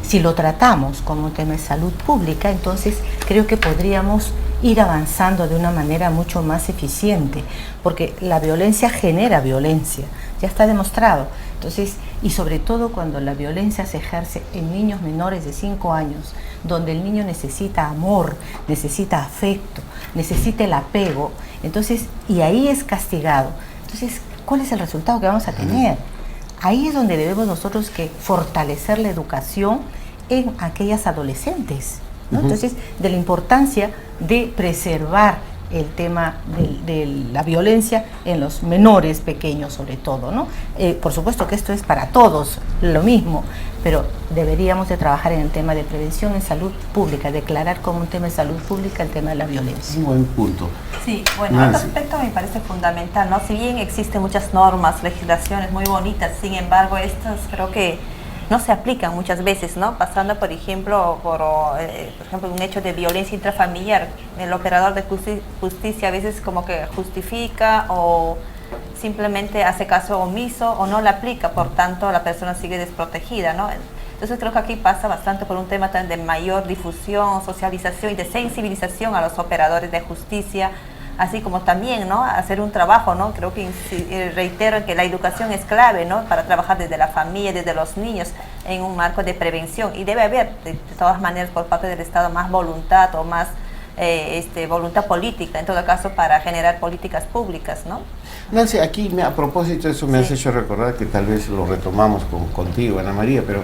S12: Si lo tratamos como un tema de salud pública, entonces creo que podríamos ir avanzando de una manera mucho más eficiente, porque la violencia genera violencia, ya está demostrado. Entonces, y sobre todo cuando la violencia se ejerce en niños menores de 5 años, donde el niño necesita amor, necesita afecto, necesita el apego, entonces, y ahí es castigado. Entonces, ¿cuál es el resultado que vamos a tener? Ahí es donde debemos nosotros que fortalecer la educación en aquellas adolescentes, ¿no? Entonces, de la importancia de preservar el tema de la violencia en los menores pequeños sobre todo, ¿no? Por supuesto que esto es para todos lo mismo, pero deberíamos de trabajar en el tema de prevención en salud pública, declarar como un tema de salud pública el tema de la violencia.
S4: Un buen punto.
S13: Sí, bueno, este aspecto me parece fundamental, ¿no? Si bien existen muchas normas, legislaciones muy bonitas, sin embargo, estas creo que no se aplican muchas veces, ¿no? Pasando, por ejemplo, por ejemplo, un hecho de violencia intrafamiliar, el operador de justicia a veces como que justifica o simplemente hace caso omiso o no la aplica, por tanto la persona sigue desprotegida, ¿no? Entonces creo que aquí pasa bastante por un tema también de mayor difusión, socialización y de sensibilización a los operadores de justicia, así como también, ¿no?, hacer un trabajo, ¿no? Creo que reitero que la educación es clave, ¿no?, para trabajar desde la familia, desde los niños, en un marco de prevención, y debe haber de todas maneras por parte del Estado más voluntad o más voluntad política, en todo caso, para generar políticas públicas, ¿no?
S4: Nancy, aquí a propósito de eso me has hecho recordar que tal vez lo retomamos contigo, Ana María, pero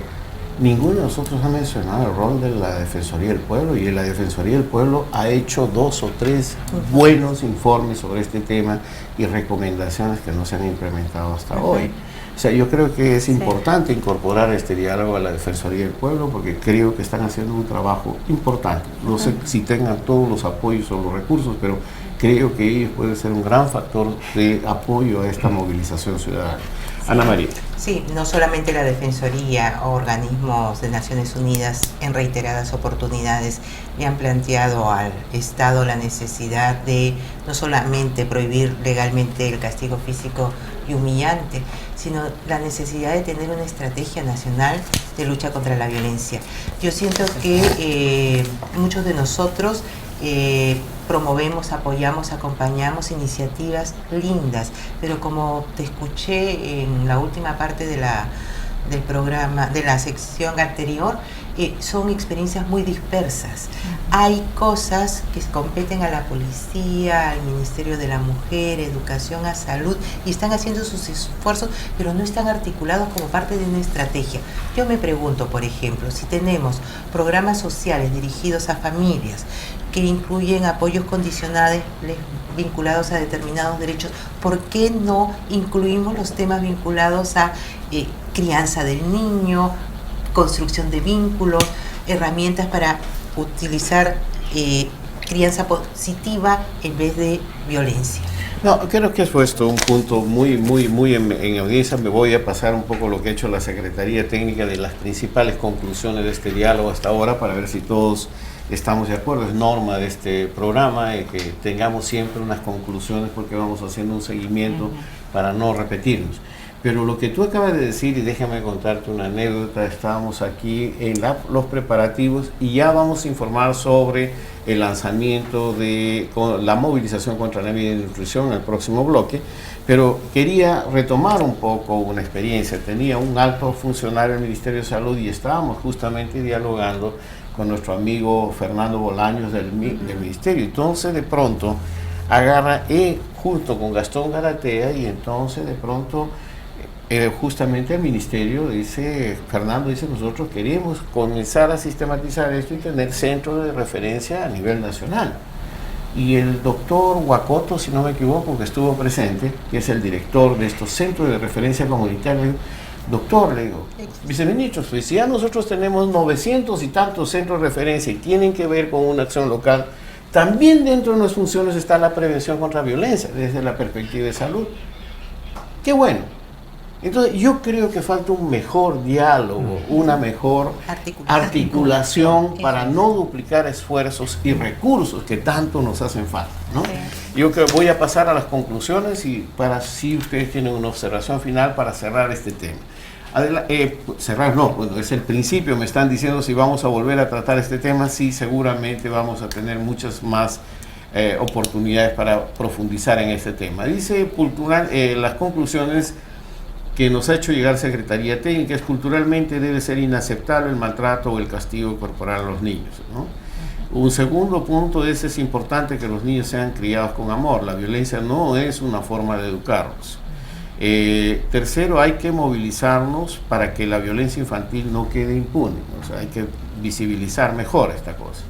S4: ninguno de nosotros ha mencionado el rol de la Defensoría del Pueblo, y la Defensoría del Pueblo ha hecho 2 o 3 buenos informes sobre este tema y recomendaciones que no se han implementado hasta hoy. O sea, yo creo que es importante incorporar este diálogo a la Defensoría del Pueblo, porque creo que están haciendo un trabajo importante. No sé si tengan todos los apoyos o los recursos, pero creo que ellos pueden ser un gran factor de apoyo a esta movilización ciudadana. Ana María.
S19: Sí, no solamente la Defensoría o organismos de Naciones Unidas en reiteradas oportunidades le han planteado al Estado la necesidad de no solamente prohibir legalmente el castigo físico y humillante, sino la necesidad de tener una estrategia nacional de lucha contra la violencia. Yo siento que muchos de nosotros promovemos, apoyamos, acompañamos iniciativas lindas, pero como te escuché en la última parte del programa, de la sección anterior, son experiencias muy dispersas. Hay cosas que competen a la policía, al Ministerio de la Mujer, Educación, a Salud, y están haciendo sus esfuerzos, pero no están articulados como parte de una estrategia. Yo me pregunto, por ejemplo, si tenemos programas sociales dirigidos a familias que incluyen apoyos condicionales vinculados a determinados derechos, ¿por qué no incluimos los temas vinculados a crianza del niño, construcción de vínculos, herramientas para utilizar crianza positiva en vez de violencia?
S4: No, creo que es puesto un punto muy en audiencia. Me voy a pasar un poco lo que ha hecho la Secretaría Técnica de las principales conclusiones de este diálogo hasta ahora, para ver si todos estamos de acuerdo. Es norma de este programa que tengamos siempre unas conclusiones, porque vamos haciendo un seguimiento para no repetirnos. Pero lo que tú acabas de decir, y déjame contarte una anécdota, estábamos aquí en los preparativos y ya vamos a informar sobre el lanzamiento de la movilización contra la anemia y desnutrición en el próximo bloque, Pero quería retomar un poco una experiencia. Tenía un alto funcionario del Ministerio de Salud y estábamos justamente dialogando con nuestro amigo Fernando Bolaños del Ministerio. Entonces de pronto agarra junto con Gastón Garatea y entonces de pronto justamente el Ministerio dice, Fernando dice, nosotros queremos comenzar a sistematizar esto y tener centros de referencia a nivel nacional. Y el doctor Huacoto, si no me equivoco, que estuvo presente, que es el director de estos centros de referencia comunitaria, le digo, doctor, le digo, viceministro, pues si ya nosotros tenemos 900 y tantos centros de referencia y tienen que ver con una acción local, también dentro de nuestras funciones está la prevención contra la violencia, desde la perspectiva de salud. ¡Qué bueno! Entonces yo creo que falta un mejor diálogo, una mejor articulación para no duplicar esfuerzos y recursos que tanto nos hacen falta, ¿no? Yo creo que voy a pasar a las conclusiones y para si ustedes tienen una observación final para cerrar este tema. Cerrar no, bueno, es el principio, me están diciendo si vamos a volver a tratar este tema, sí, seguramente vamos a tener muchas más oportunidades para profundizar en este tema. Dice las conclusiones que nos ha hecho llegar Secretaría Técnica es culturalmente debe ser inaceptable el maltrato o el castigo corporal a los niños, ¿no? Un segundo punto es importante que los niños sean criados con amor. La violencia no es una forma de educarlos. Tercero, hay que movilizarnos para que la violencia infantil no quede impune. O sea, hay que visibilizar mejor esta cosa.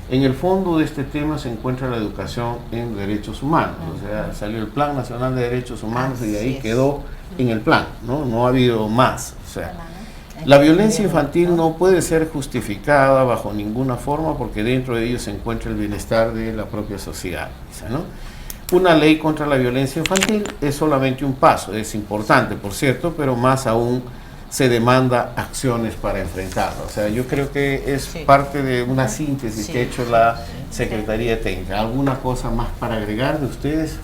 S4: En el fondo de este tema se encuentra la educación en derechos humanos. O sea, salió el Plan Nacional de Derechos Humanos y de ahí quedó en el plan, no ha habido más. O sea, la violencia infantil no puede ser justificada bajo ninguna forma porque dentro de ello se encuentra el bienestar de la propia sociedad, ¿no? Una ley contra la violencia infantil es solamente un paso, es importante, por cierto, pero más aún se demanda acciones para enfrentarlo. O sea, yo creo que es parte de una síntesis que ha hecho la Secretaría Técnica. ¿Alguna cosa más para agregar de ustedes?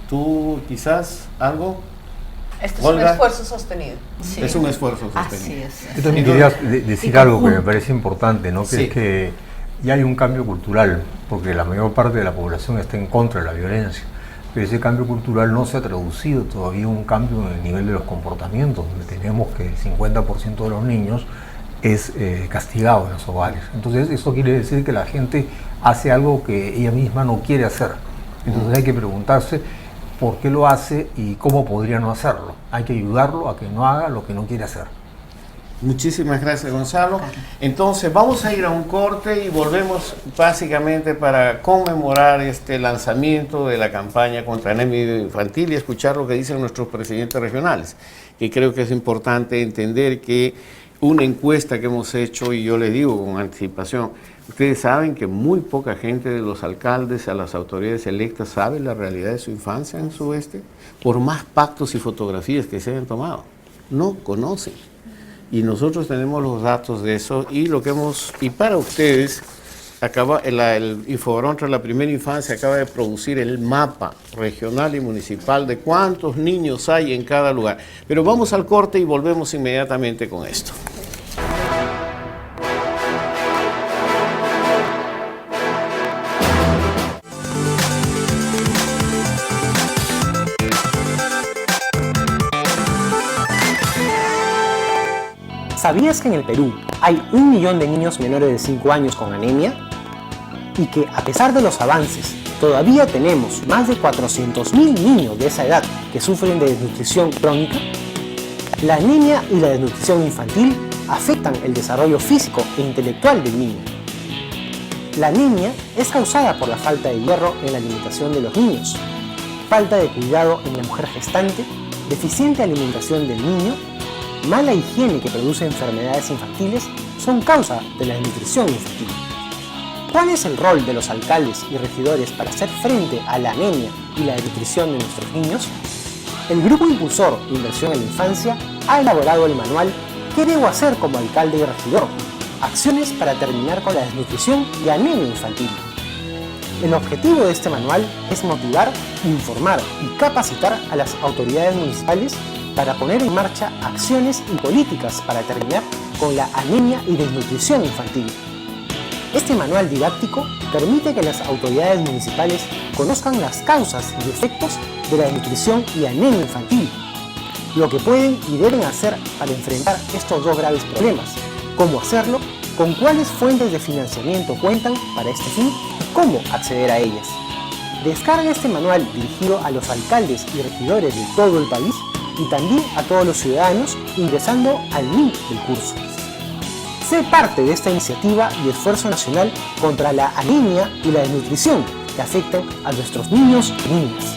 S4: ¿Tú quizás algo?
S11: Este es
S4: Olga,
S11: un esfuerzo sostenido.
S4: Sí. Es un esfuerzo sostenido.
S10: Yo también quería decir algo que me parece importante, ¿no? Que es que ya hay un cambio cultural, porque la mayor parte de la población está en contra de la violencia, pero ese cambio cultural no se ha traducido todavía en un cambio en el nivel de los comportamientos, donde tenemos que el 50% de los niños es castigado en los hogares. Entonces eso quiere decir que la gente hace algo que ella misma no quiere hacer. Entonces hay que preguntarse por qué lo hace y cómo podría no hacerlo. Hay que ayudarlo a que no haga lo que no quiere hacer.
S4: Muchísimas gracias, Gonzalo. Entonces vamos a ir a un corte y volvemos básicamente para conmemorar este lanzamiento de la campaña contra anemia infantil y escuchar lo que dicen nuestros presidentes regionales, que creo que es importante entender que una encuesta que hemos hecho, y yo les digo con anticipación, ustedes saben que muy poca gente de los alcaldes a las autoridades electas sabe la realidad de su infancia en su oeste, por más pactos y fotografías que se hayan tomado, no conocen. Y nosotros tenemos los datos de eso y lo que hemos, y para ustedes, el Infobarómetro de la Primera Infancia acaba de producir el mapa regional y municipal de cuántos niños hay en cada lugar. Pero vamos al corte y volvemos inmediatamente con esto.
S17: ¿Sabías que en el Perú hay 1 millón de niños menores de 5 años con anemia? Y que a pesar de los avances, todavía tenemos más de 400.000 niños de esa edad que sufren de desnutrición crónica. La anemia y la desnutrición infantil afectan el desarrollo físico e intelectual del niño. La anemia es causada por la falta de hierro en la alimentación de los niños, falta de cuidado en la mujer gestante, deficiente alimentación del niño, mala higiene que produce enfermedades infantiles son causa de la desnutrición infantil. ¿Cuál es el rol de los alcaldes y regidores para hacer frente a la anemia y la desnutrición de nuestros niños? El Grupo Impulsor de Inversión en la Infancia ha elaborado el manual ¿Qué debo hacer como alcalde y regidor? Acciones para terminar con la desnutrición y anemia infantil. El objetivo de este manual es motivar, informar y capacitar a las autoridades municipales para poner en marcha acciones y políticas para terminar con la anemia y desnutrición infantil. Este manual didáctico permite que las autoridades municipales conozcan las causas y efectos de la desnutrición y anemia infantil, lo que pueden y deben hacer para enfrentar estos dos graves problemas, cómo hacerlo, con cuáles fuentes de financiamiento cuentan para este fin y cómo acceder a ellas. Descarga este manual dirigido a los alcaldes y regidores de todo el país y también a todos los ciudadanos ingresando al link del curso. Sé parte de esta iniciativa y esfuerzo nacional contra la anemia y la desnutrición que afectan a nuestros niños y niñas.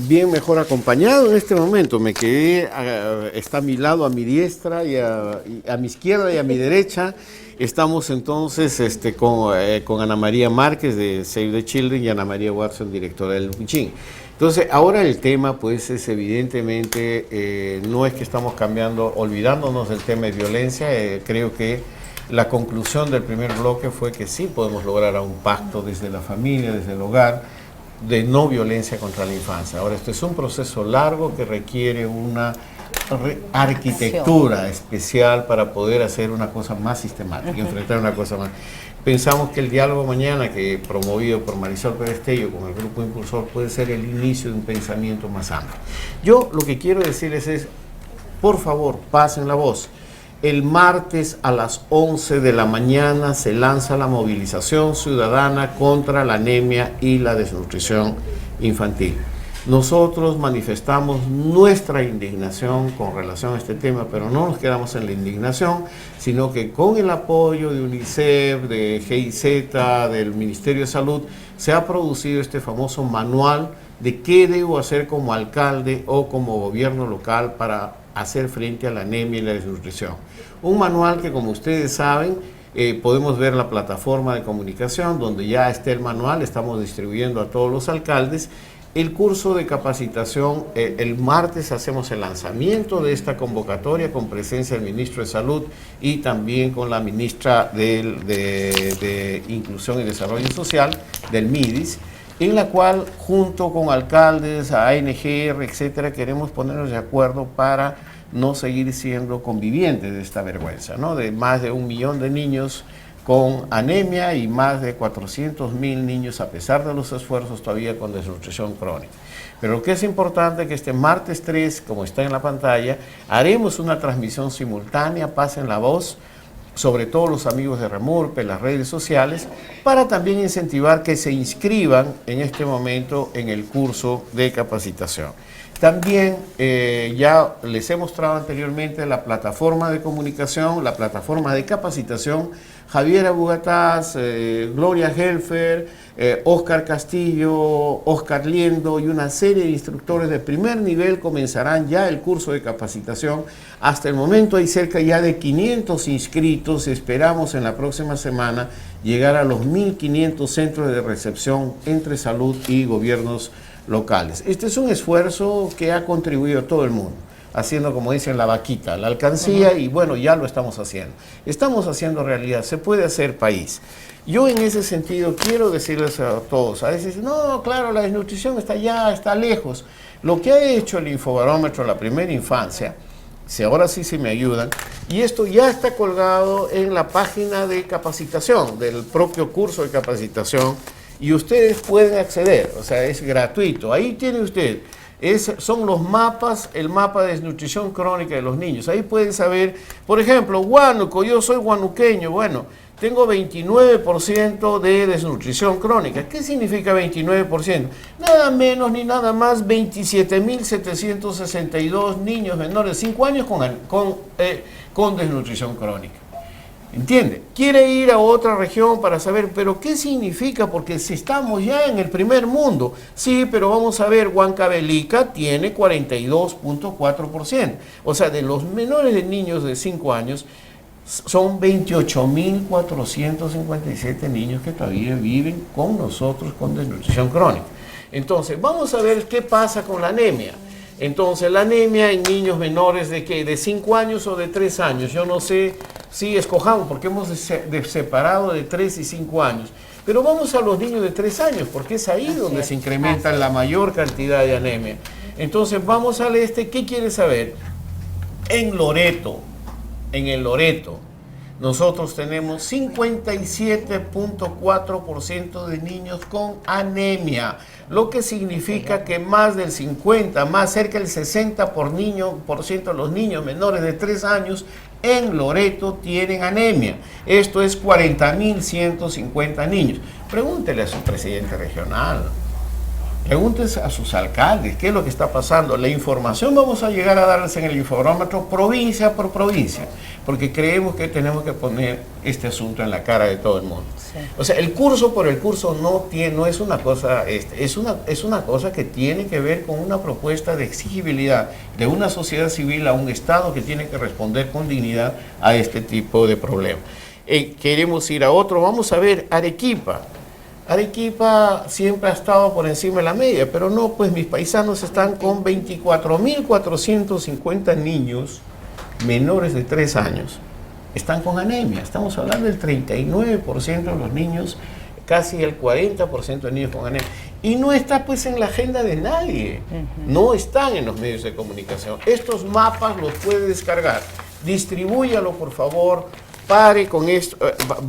S4: Bien mejor acompañado en este momento. Me quedé, está a mi lado, a mi diestra y a mi izquierda y a mi derecha. Estamos entonces con Ana María Márquez de Save the Children y Ana María Watson, directora del Lupichín. Entonces, ahora el tema pues es evidentemente, no es que estamos cambiando, olvidándonos del tema de violencia. Creo que la conclusión del primer bloque fue que sí podemos lograr un pacto desde la familia, desde el hogar, de no violencia contra la infancia. Ahora, esto es un proceso largo que requiere una arquitectura especial para poder hacer una cosa más sistemática, enfrentar una cosa más. Pensamos que el diálogo mañana, que promovido por Marisol Pérez Tello con el grupo impulsor, puede ser el inicio de un pensamiento más amplio. Yo lo que quiero decirles es, por favor, pasen la voz. El martes a las 11 de la mañana se lanza la movilización ciudadana contra la anemia y la desnutrición infantil. Nosotros manifestamos nuestra indignación con relación a este tema, pero no nos quedamos en la indignación, sino que con el apoyo de UNICEF, de GIZ, del Ministerio de Salud, se ha producido este famoso manual de qué debo hacer como alcalde o como gobierno local para hacer frente a la anemia y la desnutrición. Un manual que, como ustedes saben, podemos ver la plataforma de comunicación donde ya está el manual, estamos distribuyendo a todos los alcaldes. El curso de capacitación, el martes hacemos el lanzamiento de esta convocatoria con presencia del ministro de Salud y también con la ministra de Inclusión y Desarrollo Social, del MIDIS, en la cual junto con alcaldes, ANGR, etcétera, queremos ponernos de acuerdo para no seguir siendo convivientes de esta vergüenza, ¿no? De más de 1 millón de niños con anemia y más de 400.000 niños, a pesar de los esfuerzos, todavía con desnutrición crónica. Pero lo que es importante es que este martes 3, como está en la pantalla, haremos una transmisión simultánea, pasen la voz, sobre todo los amigos de Remurpe, las redes sociales, para también incentivar que se inscriban en este momento en el curso de capacitación. También ya les he mostrado anteriormente la plataforma de comunicación, la plataforma de capacitación. Javiera Bugatás, Gloria Helfer, Oscar Castillo, Oscar Liendo y una serie de instructores de primer nivel comenzarán ya el curso de capacitación. Hasta el momento hay cerca ya de 500 inscritos. Esperamos en la próxima semana llegar a los 1.500 centros de recepción entre salud y gobiernos locales. Este es un esfuerzo que ha contribuido todo el mundo, haciendo, como dicen, la vaquita, la alcancía, y bueno, ya lo estamos haciendo. Estamos haciendo realidad, se puede hacer país. Yo en ese sentido quiero decirles a todos, a veces, no, claro, la desnutrición está allá, está lejos. Lo que ha hecho el Infobarómetro La Primera Infancia, si ahora sí se me ayudan, y esto ya está colgado en la página de capacitación, del propio curso de capacitación, y ustedes pueden acceder, o sea, es gratuito. Ahí tiene usted, son los mapas, el mapa de desnutrición crónica de los niños. Ahí pueden saber, por ejemplo, Huánuco, yo soy huanuqueño, bueno, tengo 29% de desnutrición crónica. ¿Qué significa 29%? Nada menos ni nada más 27.762 niños menores de 5 años con desnutrición crónica. ¿Entiende? Quiere ir a otra región para saber, pero ¿qué significa? Porque si estamos ya en el primer mundo, sí, pero vamos a ver, Huancavelica tiene 42.4%. O sea, de los menores de niños de 5 años, son 28.457 niños que todavía viven con nosotros con desnutrición crónica. Entonces, vamos a ver qué pasa con la anemia. Entonces, la anemia en niños menores de ¿qué? ¿De 5 años o de 3 años? Yo no sé si escojamos, porque hemos separado de 3 y 5 años. Pero vamos a los niños de 3 años, porque es ahí donde se incrementa la mayor cantidad de anemia. Entonces, vamos al ¿qué quiere saber? En el Loreto, nosotros tenemos 57.4% de niños con anemia, lo que significa que más del 50, más cerca del 60% de los niños menores de 3 años en Loreto tienen anemia. Esto es 40.150 niños. Pregúntele a su presidente regional, pregúntense a sus alcaldes qué es lo que está pasando. La información vamos a llegar a darles en el informámetro provincia por provincia, porque creemos que tenemos que poner este asunto en la cara de todo el mundo. Sí. O sea, el curso por el curso no es una cosa, es una cosa que tiene que ver con una propuesta de exigibilidad de una sociedad civil a un Estado que tiene que responder con dignidad a este tipo de problemas. Queremos ir a otro, vamos a ver Arequipa. Arequipa siempre ha estado por encima de la media, pero no, pues mis paisanos están con 24.450 niños menores de 3 años. Están con anemia, estamos hablando del 39% de los niños, casi el 40% de niños con anemia. Y no está pues en la agenda de nadie, no están en los medios de comunicación. Estos mapas los puede descargar, distribúyalo por favor, pare con esto,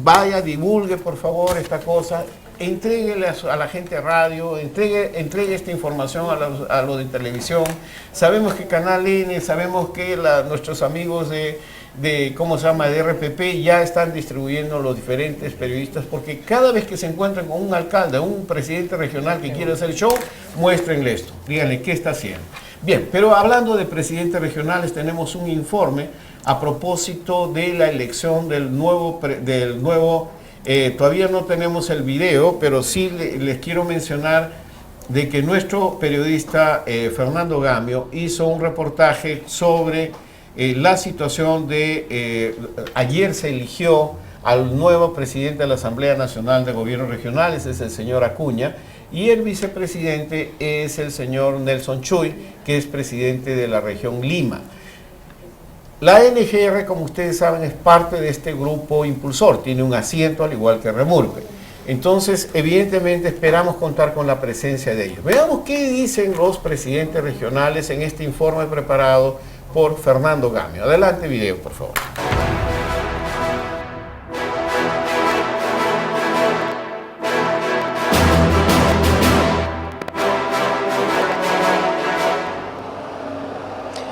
S4: vaya, divulgue por favor esta cosa. Entréguele a la gente de radio, entregue esta información a los de televisión. Sabemos que Canal N, sabemos que nuestros amigos de ¿cómo se llama?, de RPP ya están distribuyendo los diferentes periodistas, porque cada vez que se encuentran con un alcalde, un presidente regional que quiere hacer show, muéstrenle esto, díganle qué está haciendo. Bien, pero hablando de presidentes regionales, tenemos un informe a propósito de la elección del nuevo todavía no tenemos el video, pero sí les quiero mencionar de que nuestro periodista Fernando Gamio hizo un reportaje sobre la situación de... ayer se eligió al nuevo presidente de la Asamblea Nacional de Gobiernos Regionales, es el señor Acuña, y el vicepresidente es el señor Nelson Chuy, que es presidente de la región Lima. La NGR, como ustedes saben, es parte de este grupo impulsor, tiene un asiento al igual que Remurpe. Entonces, evidentemente, esperamos contar con la presencia de ellos. Veamos qué dicen los presidentes regionales en este informe preparado por Fernando Gamio. Adelante, video, por favor.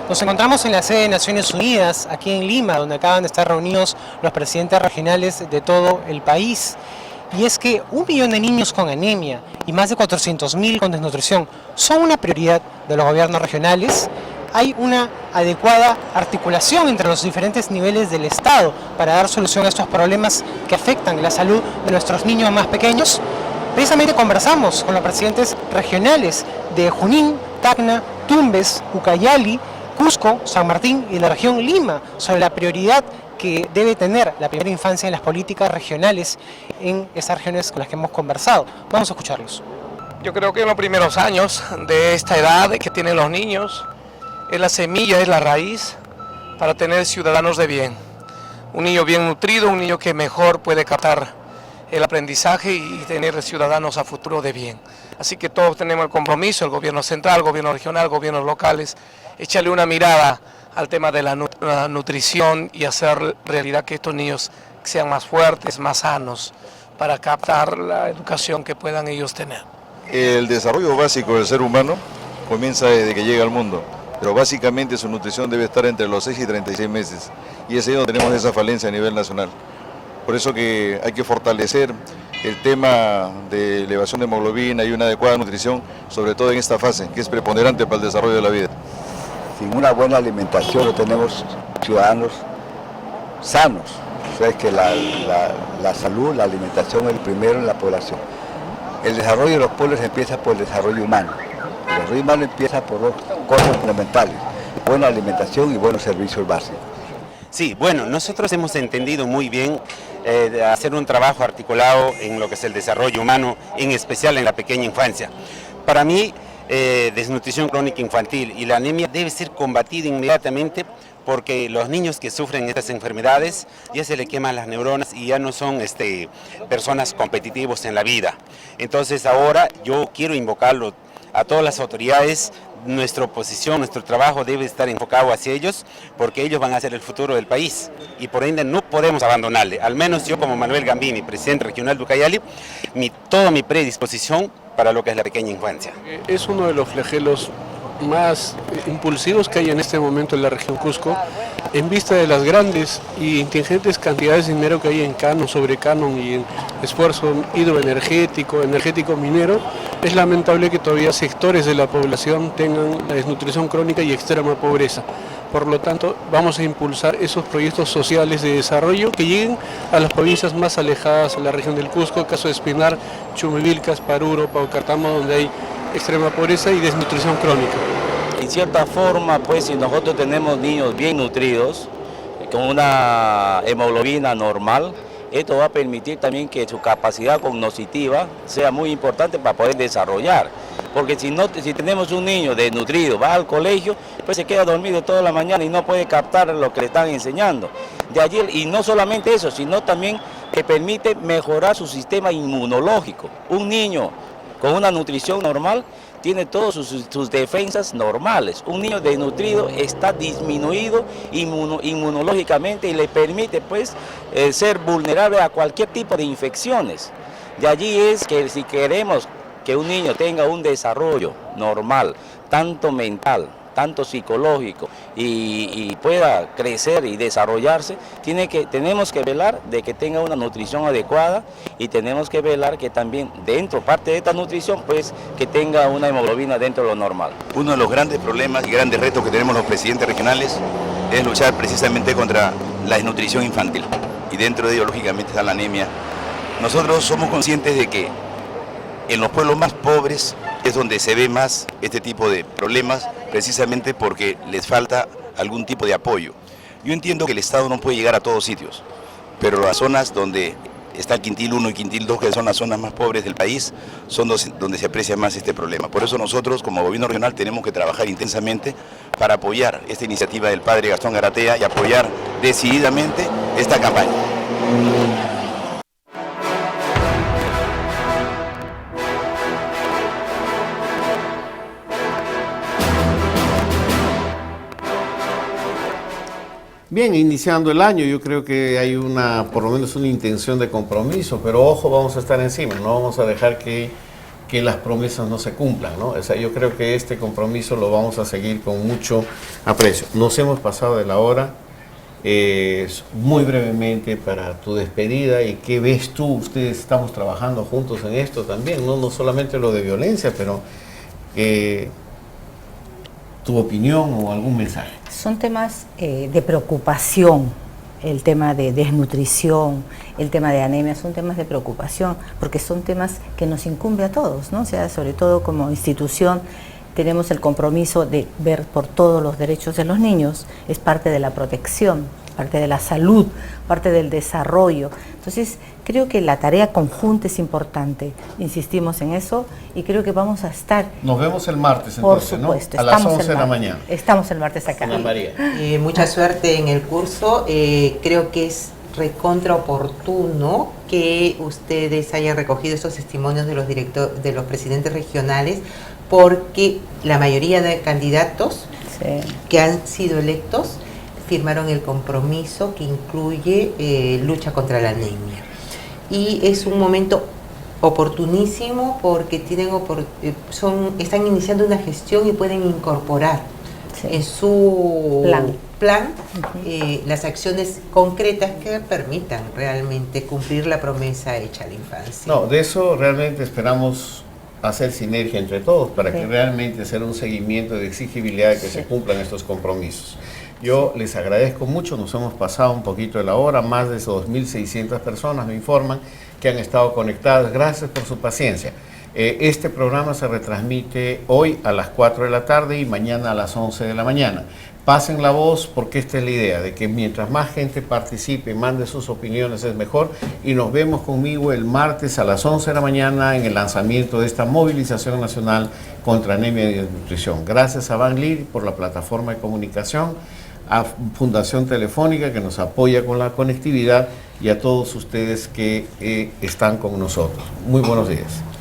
S17: Nos encontramos en la sede de Naciones Unidas, aquí en Lima, donde acaban de estar reunidos los presidentes regionales de todo el país. Y es que 1 millón de niños con anemia y más de 400.000 con desnutrición son una prioridad de los gobiernos regionales. Hay una adecuada articulación entre los diferentes niveles del Estado para dar solución a estos problemas que afectan la salud de nuestros niños más pequeños. Precisamente conversamos con los presidentes regionales de Junín, Tacna, Tumbes, Ucayali, Cusco, San Martín y la región Lima sobre la prioridad que debe tener la primera infancia en las políticas regionales en esas regiones con las que hemos conversado. Vamos a escucharlos.
S20: Yo creo que en los primeros años de esta edad que tienen los niños, es la semilla, es la raíz para tener ciudadanos de bien. Un niño bien nutrido, un niño que mejor puede captar el aprendizaje y tener ciudadanos a futuro de bien. Así que todos tenemos el compromiso, el gobierno central, el gobierno regional, gobiernos locales, echarle una mirada al tema de la nutrición y hacer realidad que estos niños sean más fuertes, más sanos, para captar la educación que puedan ellos tener.
S21: El desarrollo básico del ser humano comienza desde que llega al mundo, pero básicamente su nutrición debe estar entre los 6 y 36 meses, y es ahí donde tenemos esa falencia a nivel nacional. Por eso que hay que fortalecer el tema de elevación de hemoglobina y una adecuada nutrición, sobre todo en esta fase, que es preponderante para el desarrollo de la vida.
S22: Sin una buena alimentación no tenemos ciudadanos sanos. O sea, es que la salud, la alimentación es el primero en la población. El desarrollo de los pueblos empieza por el desarrollo humano. El desarrollo humano empieza por 2 cosas fundamentales: buena alimentación y buenos servicios básicos.
S23: Sí, bueno, nosotros hemos entendido muy bien hacer un trabajo articulado en lo que es el desarrollo humano, en especial en la pequeña infancia. Para mí, desnutrición crónica infantil, y la anemia debe ser combatida inmediatamente, porque los niños que sufren estas enfermedades ya se les queman las neuronas y ya no son personas competitivos en la vida. Entonces ahora yo quiero invocarlo a todas las autoridades. Nuestra oposición, nuestro trabajo debe estar enfocado hacia ellos, porque ellos van a ser el futuro del país y por ende no podemos abandonarle. Al menos yo, como Manuel Gambini, presidente regional de Ucayali, toda mi predisposición para lo que es la pequeña infancia.
S1: Es uno de los flagelos más impulsivos que hay en este momento en la región Cusco, en vista de las grandes y ingentes cantidades de dinero que hay en canon, sobre canon y en esfuerzo hidroenergético, energético minero. Es lamentable que todavía sectores de la población tengan la desnutrición crónica y extrema pobreza. Por lo tanto, vamos a impulsar esos proyectos sociales de desarrollo que lleguen a las provincias más alejadas, a la región del Cusco, el caso de Espinar, Chumivilcas, Paruro, Paucartambo, donde hay extrema pobreza y desnutrición crónica.
S2: En cierta forma, pues, si nosotros tenemos niños bien nutridos, con una hemoglobina normal, esto va a permitir también que su capacidad cognitiva sea muy importante para poder desarrollar. Porque si tenemos un niño desnutrido, va al colegio, pues se queda dormido toda la mañana y no puede captar lo que le están enseñando. De allí, y no solamente eso, sino también que permite mejorar su sistema inmunológico. Un niño con una nutrición normal tiene todas sus defensas normales. Un niño desnutrido está disminuido inmunológicamente y le permite pues ser vulnerable a cualquier tipo de infecciones. De allí es que si queremos que un niño tenga un desarrollo normal, tanto mental, tanto psicológico, y pueda crecer y desarrollarse, tenemos que velar de que tenga una nutrición adecuada, y tenemos que velar que también parte de esta nutrición, pues que tenga una hemoglobina dentro de lo normal.
S23: Uno de los grandes problemas y grandes retos que tenemos los presidentes regionales es luchar precisamente contra la desnutrición infantil, y dentro de ello lógicamente está la anemia. Nosotros somos conscientes de que en los pueblos más pobres es donde se ve más este tipo de problemas, precisamente porque les falta algún tipo de apoyo. Yo entiendo que el Estado no puede llegar a todos sitios, pero las zonas donde está el quintil 1 y quintil 2, que son las zonas más pobres del país, son donde se aprecia más este problema. Por eso nosotros, como gobierno regional, tenemos que trabajar intensamente para apoyar esta iniciativa del padre Gastón Garatea y apoyar decididamente esta campaña.
S4: Bien, iniciando el año, yo creo que hay por lo menos una intención de compromiso, pero ojo, vamos a estar encima, no vamos a dejar que las promesas no se cumplan, ¿no? O sea, yo creo que este compromiso lo vamos a seguir con mucho aprecio. Nos hemos pasado de la hora, muy brevemente para tu despedida, y qué ves tú, ustedes estamos trabajando juntos en esto también, no solamente lo de violencia, pero tu opinión o algún mensaje.
S12: Son temas de preocupación, el tema de desnutrición, el tema de anemia, son temas de preocupación, porque son temas que nos incumbe a todos, ¿no? O sea, sobre todo como institución tenemos el compromiso de ver por todos los derechos de los niños, es parte de la protección, parte de la salud, parte del desarrollo. Entonces, creo que la tarea conjunta es importante, insistimos en eso, y creo que vamos a estar...
S4: Nos vemos el martes entonces,
S12: por supuesto,
S4: ¿no? A las 11 de la mañana.
S12: Estamos el martes acá.
S4: Ana María.
S19: Mucha suerte en el curso, creo que es recontra oportuno que ustedes hayan recogido estos testimonios de los presidentes regionales, porque la mayoría de candidatos que han sido electos firmaron el compromiso que incluye lucha contra la anemia. Y es un momento oportunísimo porque están iniciando una gestión y pueden incorporar en su plan las acciones concretas que permitan realmente cumplir la promesa hecha a la infancia.
S4: No, de eso realmente esperamos hacer sinergia entre todos para que realmente hacer un seguimiento de exigibilidad de que se cumplan estos compromisos. Yo les agradezco mucho, nos hemos pasado un poquito de la hora, más de 2.600 personas me informan que han estado conectadas, gracias por su paciencia. Este programa se retransmite hoy a las 4 de la tarde y mañana a las 11 de la mañana. pasen la voz, porque esta es la idea, de que mientras más gente participe, mande sus opiniones, es mejor. Y nos vemos conmigo el martes a las 11 de la mañana en el lanzamiento de esta movilización nacional contra anemia y desnutrición. Gracias a Van Lir por la plataforma de comunicación, a Fundación Telefónica que nos apoya con la conectividad y a todos ustedes que están con nosotros. Muy buenos días.